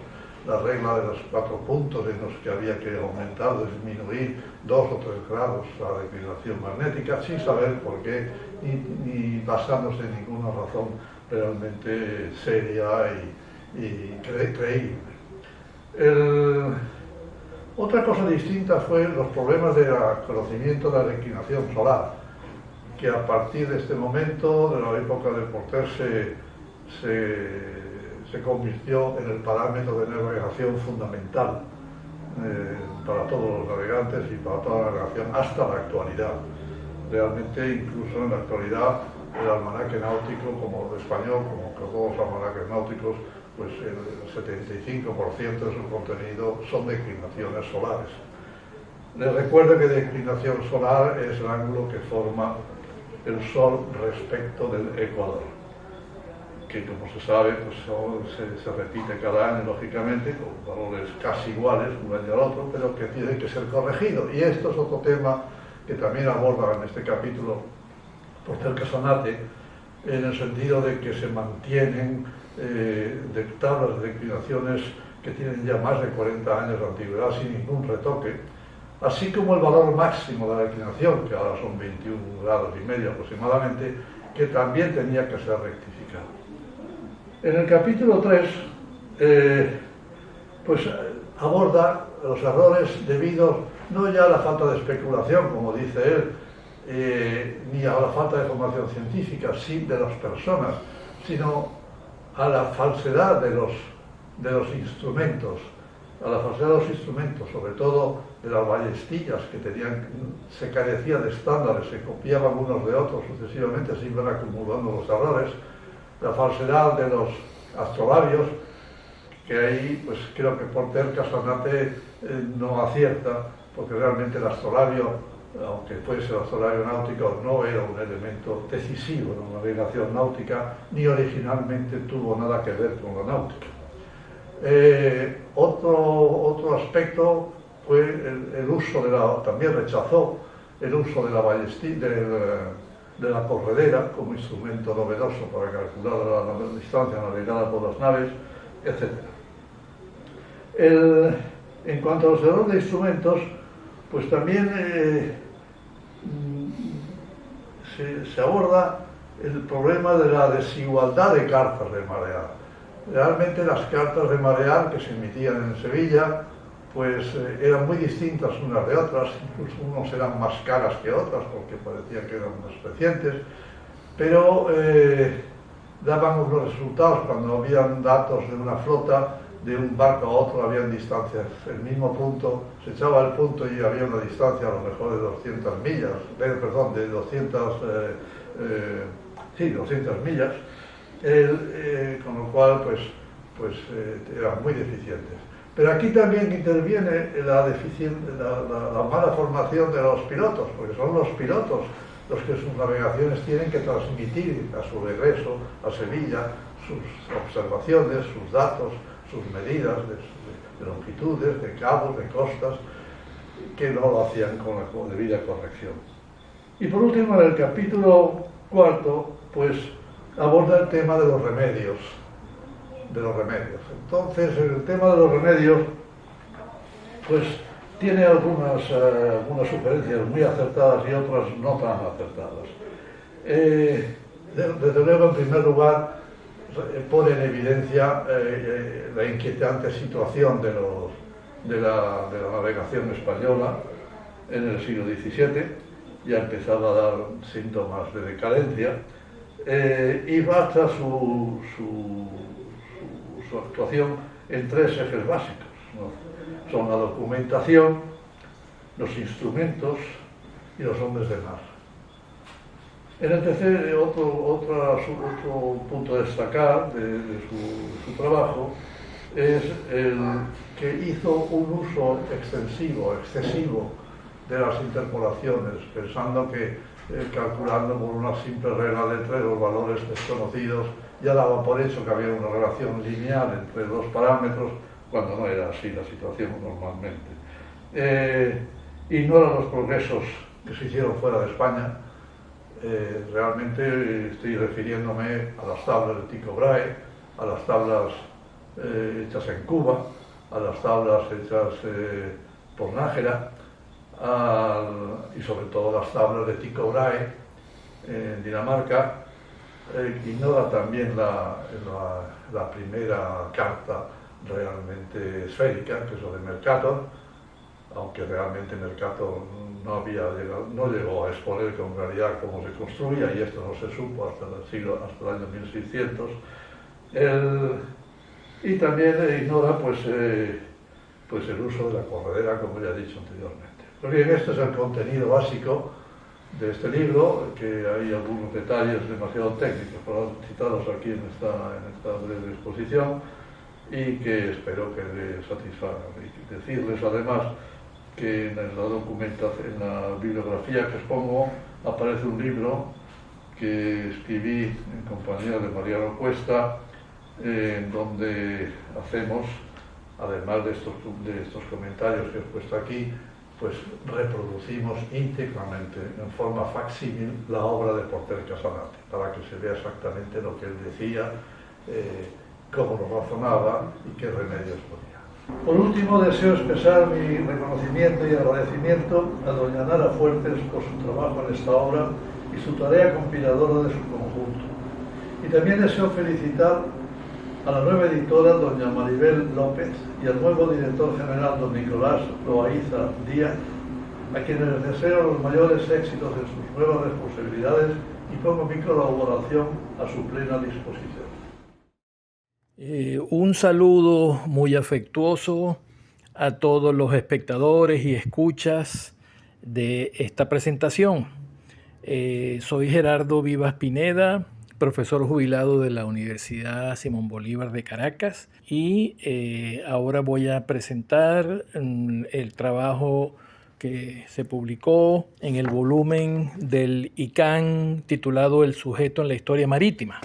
la regla de los 4 puntos en los que había que aumentar o disminuir 2 o 3 grados la declinación magnética, sin saber por qué, ni basándose en ninguna razón realmente seria y creíble. Otra cosa distinta fue los problemas del conocimiento de la declinación solar, que a partir de este momento, de la época de Porter, se convirtió en el parámetro de navegación fundamental para todos los navegantes y para toda la navegación hasta la actualidad. Realmente, incluso en la actualidad, el almanaque náutico, como el español, como todos los almanaques náuticos, pues el 75% de su contenido son declinaciones solares. Les recuerdo que declinación solar es el ángulo que forma el Sol respecto del Ecuador. que como se sabe pues se repite cada año lógicamente con valores casi iguales un año al otro, pero que tiene que ser corregido. Y esto es otro tema que también aborda en este capítulo Porter Casanate, en el sentido de que se mantienen de tablas de declinaciones que tienen ya más de 40 años de antigüedad sin ningún retoque, así como el valor máximo de la declinación, que ahora son 21 grados y medio aproximadamente, que también tenía que ser rectificado. En el capítulo 3, pues aborda los errores debidos no ya a la falta de especulación, como dice él, ni a la falta de formación científica, sí de las personas, sino a la falsedad de los instrumentos, sobre todo de las ballestillas que se carecía de estándares, se copiaban unos de otros sucesivamente, se iban acumulando los errores, la falsedad de los astrolabios, que ahí pues creo que Porter Casanate no acierta, porque realmente el astrolabio, aunque fuese el astrolabio náutico, no era un elemento decisivo en la navegación náutica, ni originalmente tuvo nada que ver con la náutica. Otro aspecto fue el uso también rechazó el uso de la ballestilla, de la corredera como instrumento novedoso para calcular la distancia navegada por las naves, etc. En cuanto a los errores de instrumentos, pues también se aborda el problema de la desigualdad de cartas de marear. Realmente las cartas de marear que se emitían en Sevilla pues eran muy distintas unas de otras, incluso unos eran más caras que otras porque parecía que eran más recientes, pero daban unos resultados cuando habían datos de una flota, de un barco a otro habían distancias, el mismo punto, se echaba el punto y había una distancia a lo mejor de 200 millas, de 200 millas, con lo cual pues eran muy deficientes. Pero aquí también interviene la mala formación de los pilotos, porque son los pilotos los que sus navegaciones tienen que transmitir a su regreso a Sevilla sus observaciones, sus datos, sus medidas de longitudes, de cabos, de costas, que no lo hacían con la debida corrección. Y por último, en el capítulo 4, pues aborda el tema de los remedios. Entonces, el tema de los remedios, pues tiene algunas sugerencias muy acertadas y otras no tan acertadas. Desde luego, en primer lugar, pone en evidencia la inquietante situación de la navegación española en el siglo XVII, ya empezaba a dar síntomas de decadencia, y basa su actuación en tres ejes básicos, ¿no? Son la documentación, los instrumentos y los hombres de mar. En el tercer, otro punto a destacar de su trabajo es el que hizo un uso excesivo de las interpolaciones, pensando que calculando por una simple regla de tres los valores desconocidos ya daba por hecho que había una relación lineal entre dos parámetros, cuando no era así la situación normalmente. Ignora los progresos que se hicieron fuera de España. Realmente estoy refiriéndome a las tablas de Tycho Brahe, a las tablas hechas en Cuba, a las tablas hechas por Nájera, y sobre todo las tablas de Tycho Brahe en Dinamarca. Ignora también la primera carta realmente esférica, que es la de Mercator, aunque realmente Mercator no llegó a exponer con claridad cómo se construía, y esto no se supo hasta el año 1600. Y también ignora pues el uso de la corredera, como ya he dicho anteriormente. Pues bien, este es el contenido básico de este libro, que hay algunos detalles demasiado técnicos para citarlos aquí en esta breve exposición, y que espero que les satisfaga. Y decirles además que en la documentación, en la bibliografía que expongo, aparece un libro que escribí en compañía de Mariano Cuesta, en donde hacemos, además de estos comentarios que he puesto aquí, pues reproducimos íntegramente en forma facsímil la obra de Porter Casanate, para que se vea exactamente lo que él decía, cómo lo razonaba y qué remedios ponía. Por último, deseo expresar mi reconocimiento y agradecimiento a doña Nara Fuentes por su trabajo en esta obra y su tarea compiladora de su conjunto. Y también deseo felicitar a la nueva editora, doña Maribel López, y al nuevo director general, don Nicolás Loaiza Díaz, a quienes les deseo los mayores éxitos en sus nuevas responsabilidades y pongo mi colaboración a su plena disposición. Un saludo muy afectuoso a todos los espectadores y escuchas de esta presentación. Soy Gerardo Vivas Pineda, profesor jubilado de la Universidad Simón Bolívar de Caracas, y ahora voy a presentar el trabajo que se publicó en el volumen del ICANN titulado El sujeto en la historia marítima.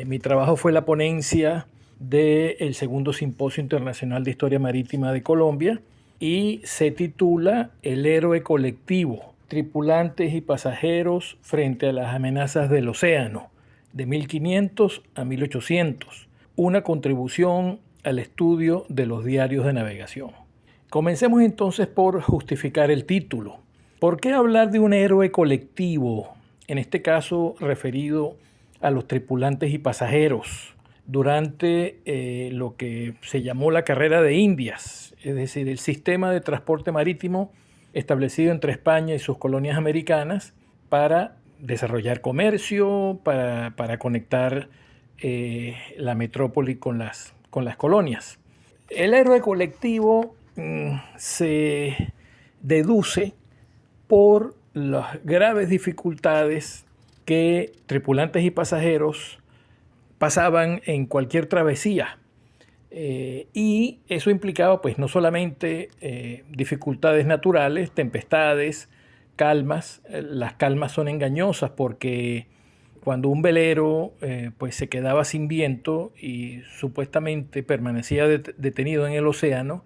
Mi trabajo fue la ponencia del segundo Simposio Internacional de Historia Marítima de Colombia y se titula El héroe colectivo, tripulantes y pasajeros frente a las amenazas del océano, de 1500 a 1800, una contribución al estudio de los diarios de navegación. Comencemos entonces por justificar el título. ¿Por qué hablar de un héroe colectivo, en este caso referido a los tripulantes y pasajeros, durante lo que se llamó la Carrera de Indias, es decir, el sistema de transporte marítimo establecido entre España y sus colonias americanas para desarrollar comercio, para conectar la metrópoli con las colonias? El héroe colectivo se deduce por las graves dificultades que tripulantes y pasajeros pasaban en cualquier travesía. Y eso implicaba pues no solamente dificultades naturales, tempestades, calmas. Las calmas son engañosas porque cuando un velero pues se quedaba sin viento y supuestamente permanecía detenido en el océano,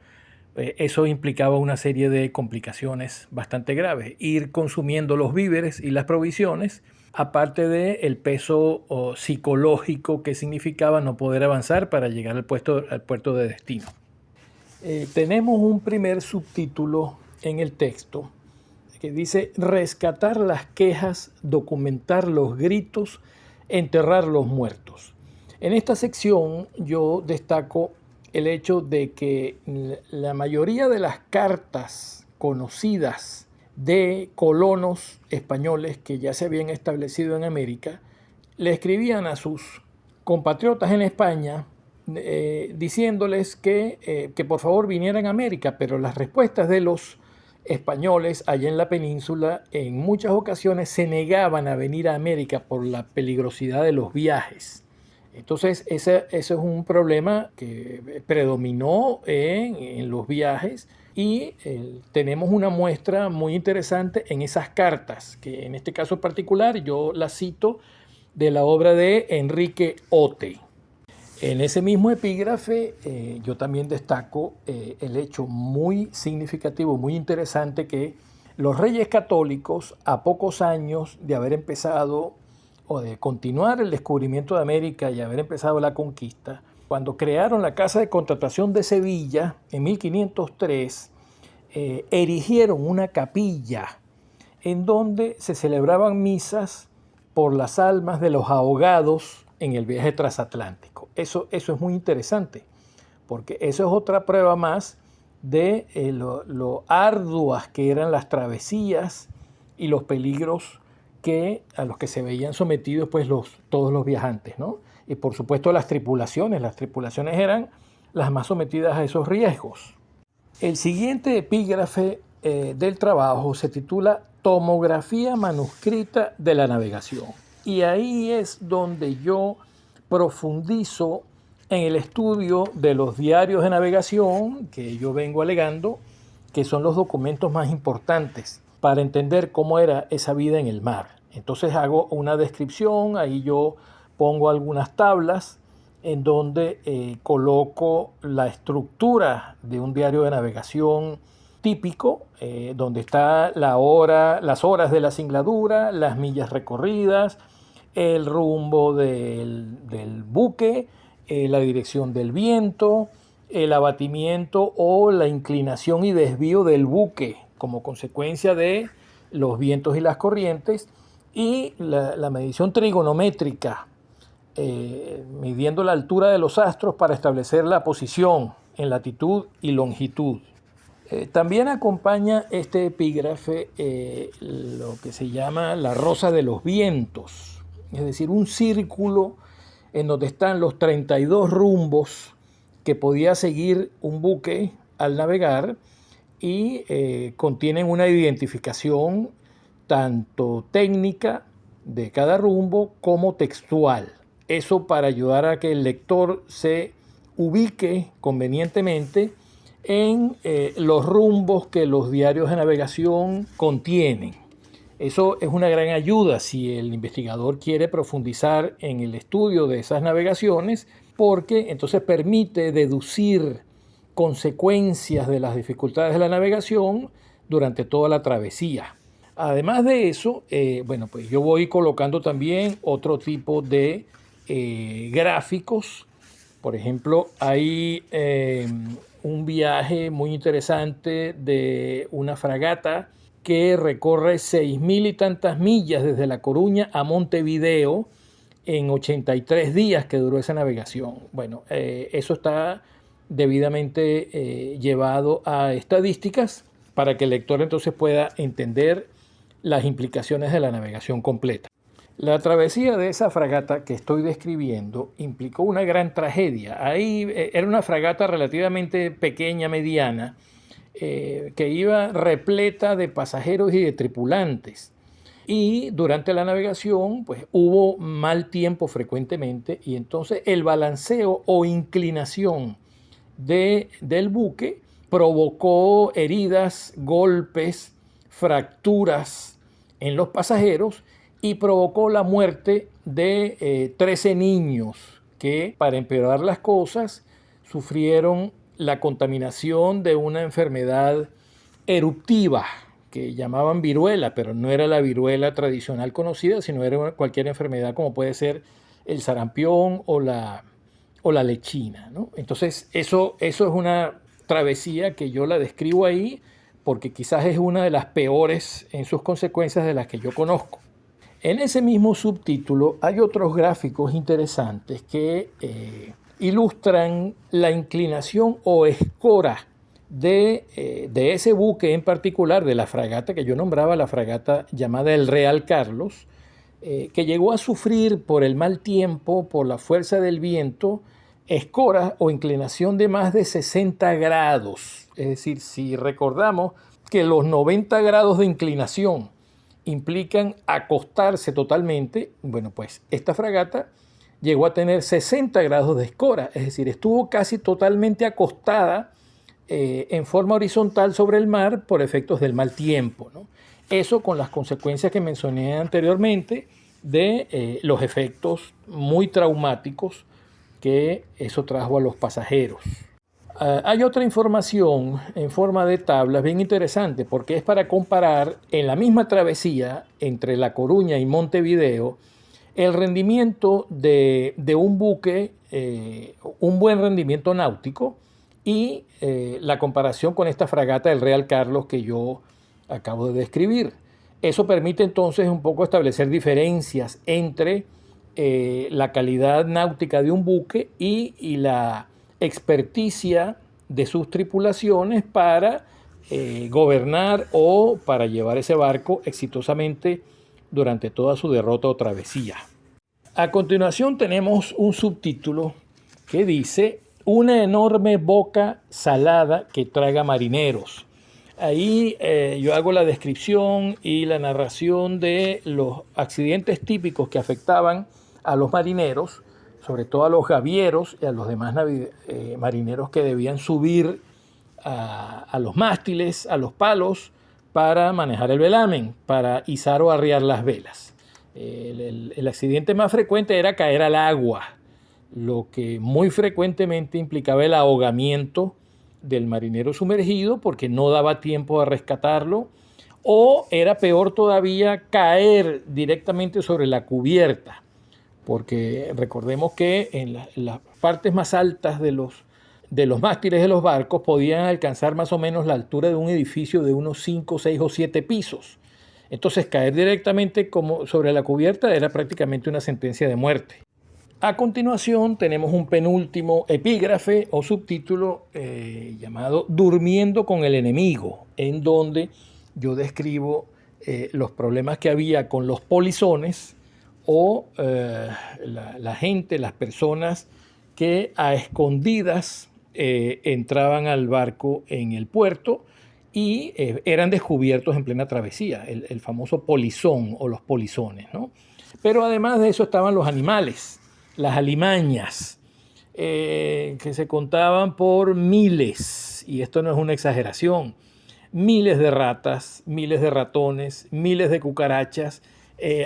eso implicaba una serie de complicaciones bastante graves. Ir consumiendo los víveres y las provisiones, aparte del peso psicológico que significaba no poder avanzar para llegar al puerto de destino. Tenemos un primer subtítulo en el texto que dice: rescatar las quejas, documentar los gritos, enterrar los muertos. En esta sección yo destaco el hecho de que la mayoría de las cartas conocidas de colonos españoles que ya se habían establecido en América le escribían a sus compatriotas en España diciéndoles que por favor vinieran a América, pero las respuestas de los españoles allá en la península en muchas ocasiones se negaban a venir a América por la peligrosidad de los viajes. Entonces ese es un problema que predominó en los viajes y tenemos una muestra muy interesante en esas cartas, que en este caso particular yo la cito de la obra de Enrique Ote. En ese mismo epígrafe yo también destaco el hecho muy significativo, muy interesante, que los reyes católicos, a pocos años de haber empezado o de continuar el descubrimiento de América y haber empezado la conquista, cuando crearon la Casa de Contratación de Sevilla en 1503, erigieron una capilla en donde se celebraban misas por las almas de los ahogados en el viaje transatlántico. Eso es muy interesante, porque eso es otra prueba más de lo arduas que eran las travesías y los peligros a los que se veían sometidos pues todos los viajantes, ¿no? Y por supuesto las tripulaciones eran las más sometidas a esos riesgos. El siguiente epígrafe del trabajo se titula Tomografía manuscrita de la navegación. Y ahí es donde yo profundizo en el estudio de los diarios de navegación que yo vengo alegando que son los documentos más importantes para entender cómo era esa vida en el mar. Entonces hago una descripción, ahí yo pongo algunas tablas en donde coloco la estructura de un diario de navegación típico, donde está la hora, las horas de la singladura, las millas recorridas, el rumbo del buque, la dirección del viento, el abatimiento o la inclinación y desvío del buque como consecuencia de los vientos y las corrientes, y la medición trigonométrica, midiendo la altura de los astros para establecer la posición en latitud y longitud. También acompaña este epígrafe lo que se llama la rosa de los vientos, es decir, un círculo en donde están los 32 rumbos que podía seguir un buque al navegar, y contienen una identificación tanto técnica de cada rumbo como textual. Eso para ayudar a que el lector se ubique convenientemente en los rumbos que los diarios de navegación contienen. Eso es una gran ayuda si el investigador quiere profundizar en el estudio de esas navegaciones, porque entonces permite deducir consecuencias de las dificultades de la navegación durante toda la travesía. Además de eso, pues yo voy colocando también otro tipo de gráficos. Por ejemplo, hay un viaje muy interesante de una fragata que recorre 6.000 y tantas millas desde La Coruña a Montevideo en 83 días que duró esa navegación. Bueno, eso está debidamente llevado a estadísticas para que el lector entonces pueda entender las implicaciones de la navegación completa. La travesía de esa fragata que estoy describiendo implicó una gran tragedia. Ahí era una fragata relativamente pequeña, mediana, que iba repleta de pasajeros y de tripulantes. Y durante la navegación pues, hubo mal tiempo frecuentemente, y entonces el balanceo o inclinación del buque provocó heridas, golpes, fracturas en los pasajeros, y provocó la muerte de 13 niños que, para empeorar las cosas, sufrieron la contaminación de una enfermedad eruptiva que llamaban viruela, pero no era la viruela tradicional conocida, sino era cualquier enfermedad como puede ser el sarampión o la lechina, ¿no? Entonces eso es una travesía que yo la describo ahí porque quizás es una de las peores en sus consecuencias de las que yo conozco. En ese mismo subtítulo hay otros gráficos interesantes que ilustran la inclinación o escora de ese buque en particular, de la fragata que yo nombraba, la fragata llamada el Real Carlos, que llegó a sufrir por el mal tiempo, por la fuerza del viento, escora o inclinación de más de 60 grados. Es decir, si recordamos que los 90 grados de inclinación implican acostarse totalmente, bueno, pues esta fragata llegó a tener 60 grados de escora, es decir, estuvo casi totalmente acostada en forma horizontal sobre el mar por efectos del mal tiempo, ¿no? Eso con las consecuencias que mencioné anteriormente de los efectos muy traumáticos que eso trajo a los pasajeros. Hay otra información en forma de tablas bien interesante porque es para comparar en la misma travesía entre La Coruña y Montevideo el rendimiento de un buque, un buen rendimiento náutico, y la comparación con esta fragata del Real Carlos que yo acabo de describir. Eso permite entonces un poco establecer diferencias entre la calidad náutica de un buque y la experticia de sus tripulaciones para gobernar o para llevar ese barco exitosamente durante toda su derrota o travesía. A continuación tenemos un subtítulo que dice "Una enorme boca salada que traga marineros". Ahí yo hago la descripción y la narración de los accidentes típicos que afectaban a los marineros, sobre todo a los gavieros y a los demás marineros que debían subir a los mástiles, a los palos, para manejar el velamen, para izar o arriar las velas. El accidente más frecuente era caer al agua, lo que muy frecuentemente implicaba el ahogamiento del marinero sumergido porque no daba tiempo a rescatarlo, o era peor todavía caer directamente sobre la cubierta, porque recordemos que en las partes más altas de los mástiles de los barcos podían alcanzar más o menos la altura de un edificio de unos 5, 6 o 7 pisos. Entonces caer directamente como sobre la cubierta era prácticamente una sentencia de muerte. A continuación tenemos un penúltimo epígrafe o subtítulo llamado Durmiendo con el enemigo, en donde yo describo los problemas que había con los polizones o la gente, las personas que a escondidas entraban al barco en el puerto y eran descubiertos en plena travesía, el famoso polizón o los polizones, ¿no? Pero además de eso estaban los animales, las alimañas, que se contaban por miles, y esto no es una exageración, miles de ratas, miles de ratones, miles de cucarachas.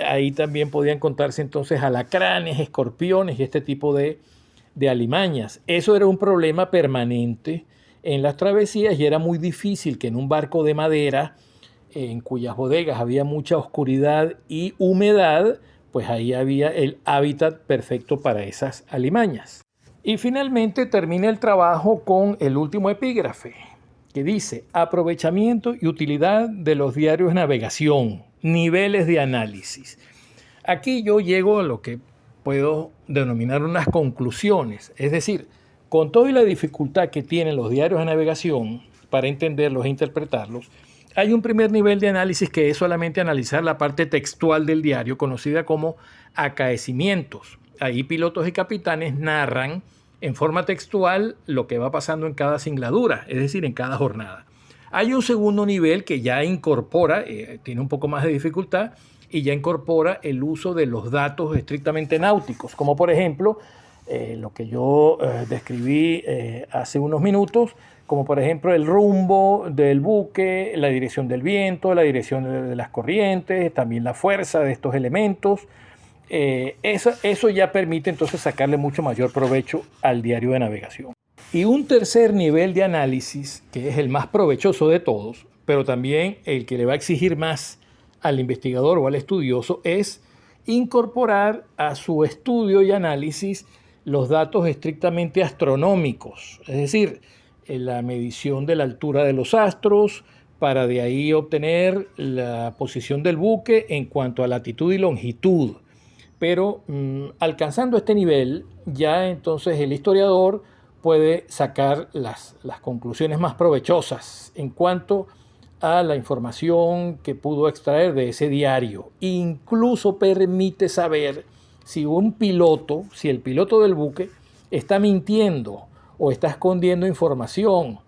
Ahí también podían contarse entonces alacranes, escorpiones y este tipo de alimañas. Eso era un problema permanente en las travesías y era muy difícil que en un barco de madera, en cuyas bodegas había mucha oscuridad y humedad, pues ahí había el hábitat perfecto para esas alimañas. Y finalmente termina el trabajo con el último epígrafe, que dice: aprovechamiento y utilidad de los diarios de navegación, niveles de análisis. Aquí yo llego a lo que puedo denominar unas conclusiones, es decir, con toda la dificultad que tienen los diarios de navegación para entenderlos e interpretarlos, hay un primer nivel de análisis que es solamente analizar la parte textual del diario, conocida como acaecimientos. Ahí pilotos y capitanes narran en forma textual lo que va pasando en cada singladura, es decir, en cada jornada. Hay un segundo nivel que ya incorpora, tiene un poco más de dificultad, y ya incorpora el uso de los datos estrictamente náuticos, como por ejemplo lo que yo describí hace unos minutos, como por ejemplo el rumbo del buque, la dirección del viento, la dirección de las corrientes, también la fuerza de estos elementos. Eso ya permite entonces sacarle mucho mayor provecho al diario de navegación. Y un tercer nivel de análisis, que es el más provechoso de todos, pero también el que le va a exigir más al investigador o al estudioso, es incorporar a su estudio y análisis los datos estrictamente astronómicos, es decir, la medición de la altura de los astros, para de ahí obtener la posición del buque en cuanto a latitud y longitud. Pero alcanzando este nivel, ya entonces el historiador puede sacar las conclusiones más provechosas en cuanto a la información que pudo extraer de ese diario. Incluso permite saber si el piloto del buque está mintiendo o está escondiendo información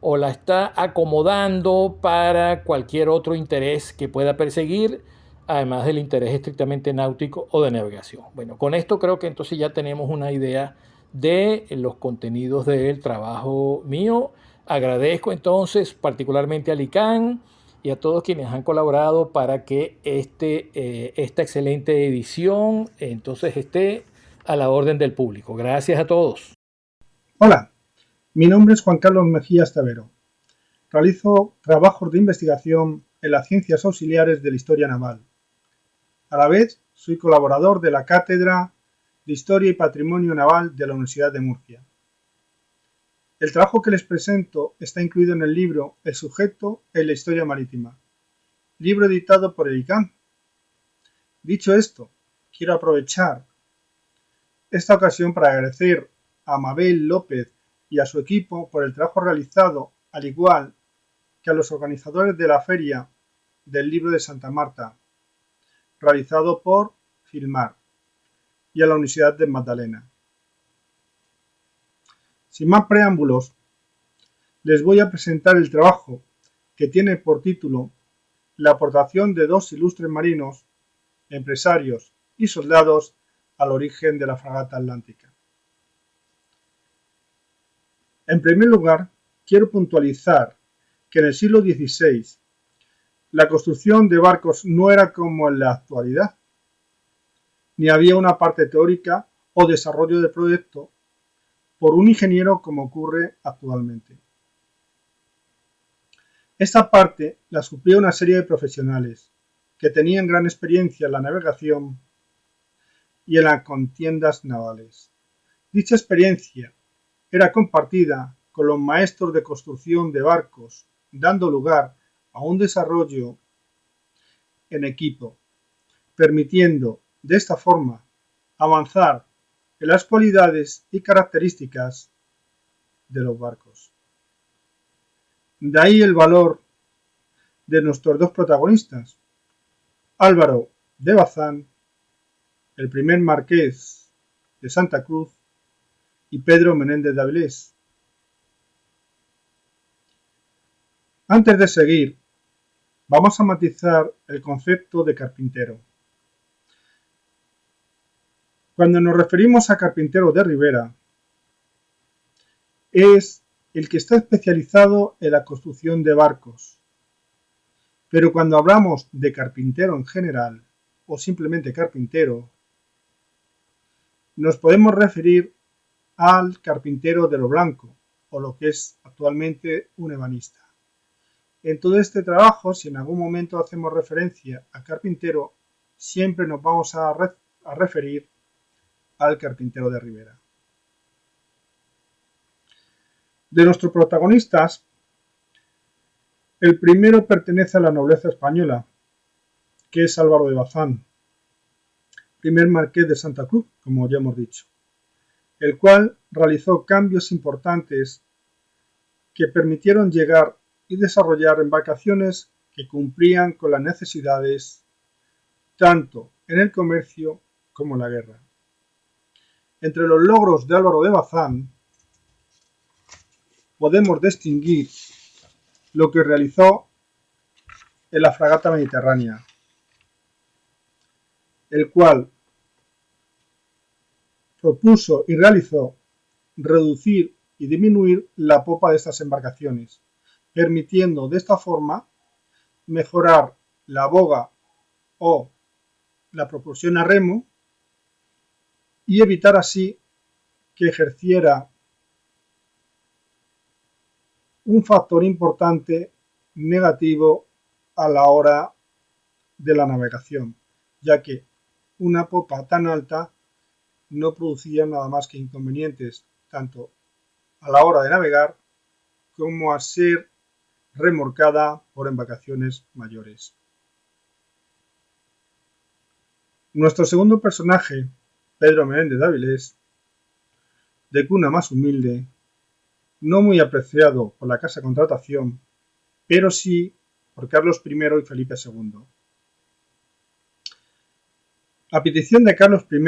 o la está acomodando para cualquier otro interés que pueda perseguir, además del interés estrictamente náutico o de navegación. Bueno, con esto creo que entonces ya tenemos una idea de los contenidos del trabajo mío. Agradezco entonces particularmente a Licán y a todos quienes han colaborado para que esta excelente edición entonces esté a la orden del público. Gracias a todos. Hola, mi nombre es Juan Carlos Mejías Tavero. Realizo trabajos de investigación en las ciencias auxiliares de la historia naval. A la vez, soy colaborador de la Cátedra de Historia y Patrimonio Naval de la Universidad de Murcia. El trabajo que les presento está incluido en el libro El sujeto en la historia marítima, libro editado por el ICANN. Dicho esto, quiero aprovechar esta ocasión para agradecer a Mabel López y a su equipo por el trabajo realizado, al igual que a los organizadores de la Feria del Libro de Santa Marta, realizado por Filmar, y a la Universidad de Magdalena. Sin más preámbulos, les voy a presentar el trabajo que tiene por título La aportación de dos ilustres marinos, empresarios y soldados al origen de la fragata atlántica. En primer lugar, quiero puntualizar que en el siglo XVI la construcción de barcos no era como en la actualidad. ni había una parte teórica o desarrollo del proyecto por un ingeniero como ocurre actualmente. Esta parte la suplía una serie de profesionales que tenían gran experiencia en la navegación y en las contiendas navales. Dicha experiencia era compartida con los maestros de construcción de barcos, dando lugar a un desarrollo en equipo, permitiendo de esta forma avanzar en las cualidades y características de los barcos. De ahí el valor de nuestros dos protagonistas, Álvaro de Bazán, el primer marqués de Santa Cruz, y Pedro Menéndez de Avilés. Antes de seguir, vamos a matizar el concepto de carpintero. Cuando nos referimos a carpintero de ribera, es el que está especializado en la construcción de barcos. Pero cuando hablamos de carpintero en general, o simplemente carpintero, nos podemos referir al carpintero de lo blanco, o lo que es actualmente un ebanista. En todo este trabajo, si en algún momento hacemos referencia a carpintero, siempre nos vamos a referir al carpintero de ribera. De nuestros protagonistas, el primero pertenece a la nobleza española, que es Álvaro de Bazán, primer marqués de Santa Cruz, como ya hemos dicho, el cual realizó cambios importantes que permitieron llegar y desarrollar embarcaciones que cumplían con las necesidades tanto en el comercio como en la guerra. Entre los logros de Álvaro de Bazán podemos distinguir lo que realizó en la fragata mediterránea, el cual propuso y realizó reducir y disminuir la popa de estas embarcaciones, permitiendo de esta forma mejorar la boga o la propulsión a remo y evitar así que ejerciera un factor importante negativo a la hora de la navegación, ya que una popa tan alta no producía nada más que inconvenientes, tanto a la hora de navegar como a ser remolcada por embarcaciones mayores. Nuestro segundo personaje, Pedro Menéndez de Avilés, de cuna más humilde, no muy apreciado por la casa de contratación, pero sí por Carlos I y Felipe II. A petición de Carlos I,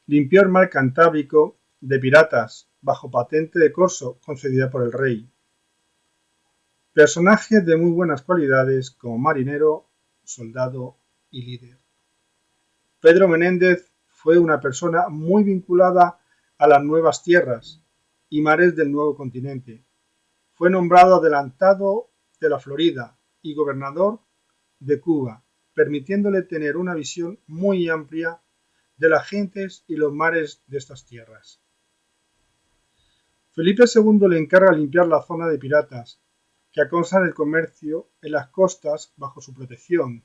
limpió el mar Cantábrico de piratas bajo patente de corso concedida por el rey. Personaje de muy buenas cualidades como marinero, soldado y líder. Pedro Menéndez fue una persona muy vinculada a las nuevas tierras y mares del nuevo continente. Fue nombrado adelantado de la Florida y gobernador de Cuba, permitiéndole tener una visión muy amplia de las gentes y los mares de estas tierras. Felipe II le encarga limpiar la zona de piratas que acosan el comercio en las costas bajo su protección.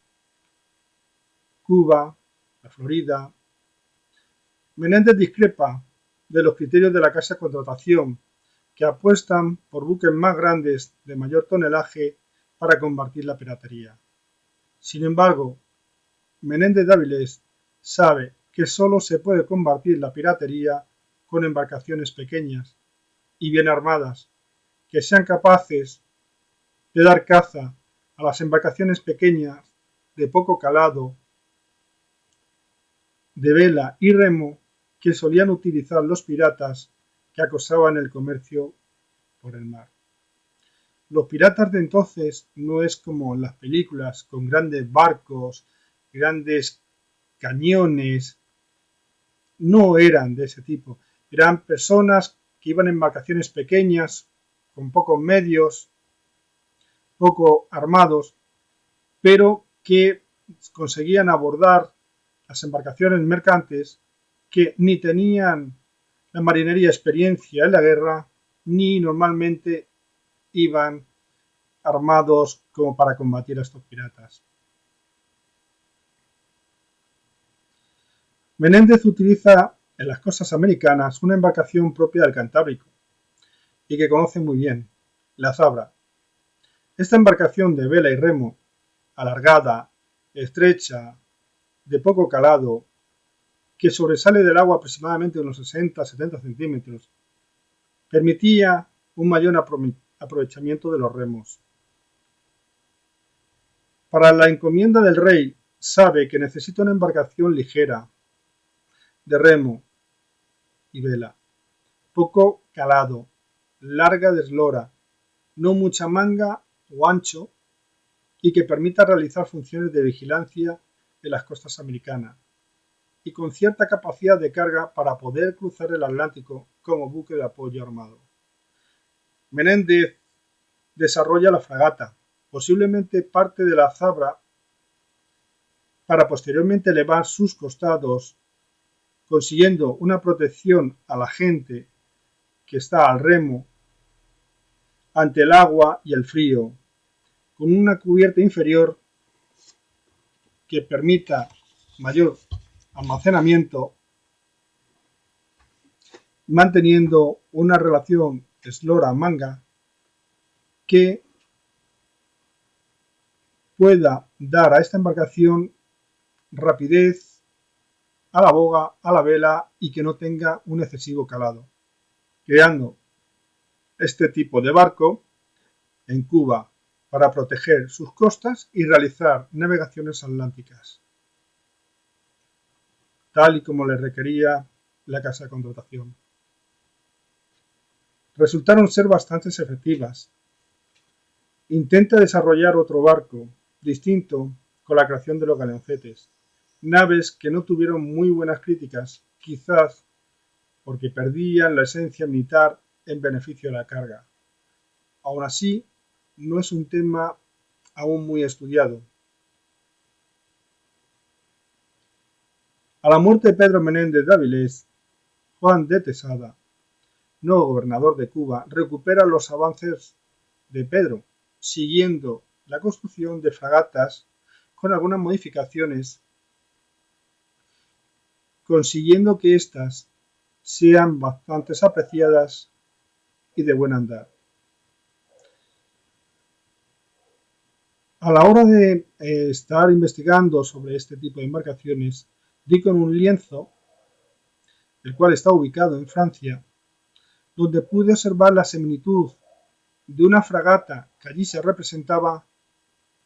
Cuba, la Florida. Menéndez discrepa de los criterios de la casa de contratación, que apuestan por buques más grandes de mayor tonelaje para combatir la piratería. Sin embargo, Menéndez de Avilés sabe que solo se puede combatir la piratería con embarcaciones pequeñas y bien armadas, que sean capaces de dar caza a las embarcaciones pequeñas de poco calado, de vela y remo que solían utilizar los piratas que acosaban el comercio por el mar. Los piratas de entonces no es como en las películas con grandes barcos, grandes cañones, no eran de ese tipo, eran personas que iban en embarcaciones pequeñas, con pocos medios, poco armados, pero que conseguían abordar las embarcaciones mercantes que ni tenían la marinería experiencia en la guerra, ni normalmente iban armados como para combatir a estos piratas. Menéndez utiliza en las costas americanas una embarcación propia del Cantábrico y que conoce muy bien, la Zabra. Esta embarcación de vela y remo, alargada, estrecha, de poco calado, que sobresale del agua aproximadamente unos 60-70 centímetros, permitía un mayor aprovechamiento de los remos. Para la encomienda del rey, sabe que necesita una embarcación ligera, de remo y vela, poco calado, larga de eslora, no mucha manga o ancho, y que permita realizar funciones de vigilancia en las costas americanas, y con cierta capacidad de carga para poder cruzar el Atlántico como buque de apoyo armado. Menéndez desarrolla la fragata, posiblemente parte de la Zabra, para posteriormente elevar sus costados, consiguiendo una protección a la gente que está al remo ante el agua y el frío, con una cubierta inferior que permita mayor almacenamiento, manteniendo una relación eslora-manga que pueda dar a esta embarcación rapidez a la boga, a la vela y que no tenga un excesivo calado, creando este tipo de barco en Cuba para proteger sus costas y realizar navegaciones atlánticas, tal y como le requería la casa de contratación. Resultaron ser bastante efectivas. Intenta desarrollar otro barco, distinto, con la creación de los galeoncetes, naves que no tuvieron muy buenas críticas, quizás porque perdían la esencia militar en beneficio de la carga. Aún así, no es un tema aún muy estudiado. A la muerte de Pedro Menéndez de Avilés, Juan de Tesada, nuevo gobernador de Cuba, recupera los avances de Pedro, siguiendo la construcción de fragatas con algunas modificaciones, consiguiendo que éstas sean bastante apreciadas y de buen andar. A la hora de estar investigando sobre este tipo de embarcaciones, di con un lienzo, el cual está ubicado en Francia, donde pude observar la similitud de una fragata que allí se representaba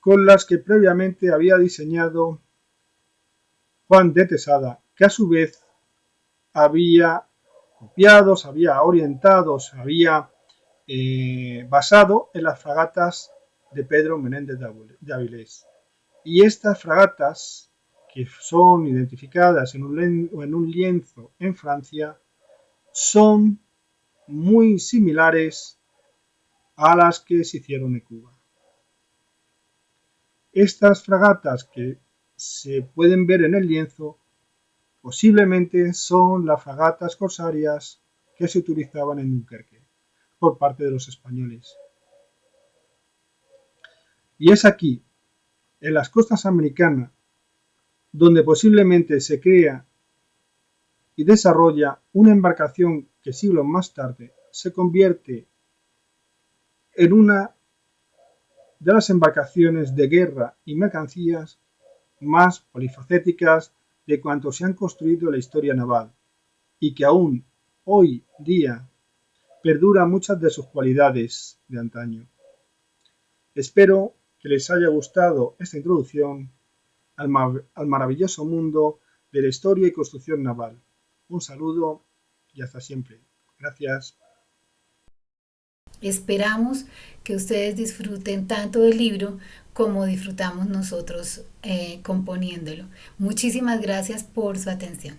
con las que previamente había diseñado Juan de Tesada, que a su vez había copiado, se había orientado, se había basado en las fragatas de Pedro Menéndez de Avilés. Y estas fragatas, que son identificadas en un lienzo en Francia, son muy similares a las que se hicieron en Cuba. Estas fragatas que se pueden ver en el lienzo posiblemente son las fragatas corsarias que se utilizaban en Dunkerque por parte de los españoles. Y es aquí, en las costas americanas, donde posiblemente se crea y desarrolla una embarcación que siglos más tarde se convierte en una de las embarcaciones de guerra y mercancías más polifacéticas de cuanto se han construido en la historia naval, y que aún hoy día perdura muchas de sus cualidades de antaño. Espero que les haya gustado esta introducción al maravilloso mundo de la historia y construcción naval. Un saludo y hasta siempre. Gracias. Esperamos que ustedes disfruten tanto del libro como disfrutamos nosotros componiéndolo. Muchísimas gracias por su atención.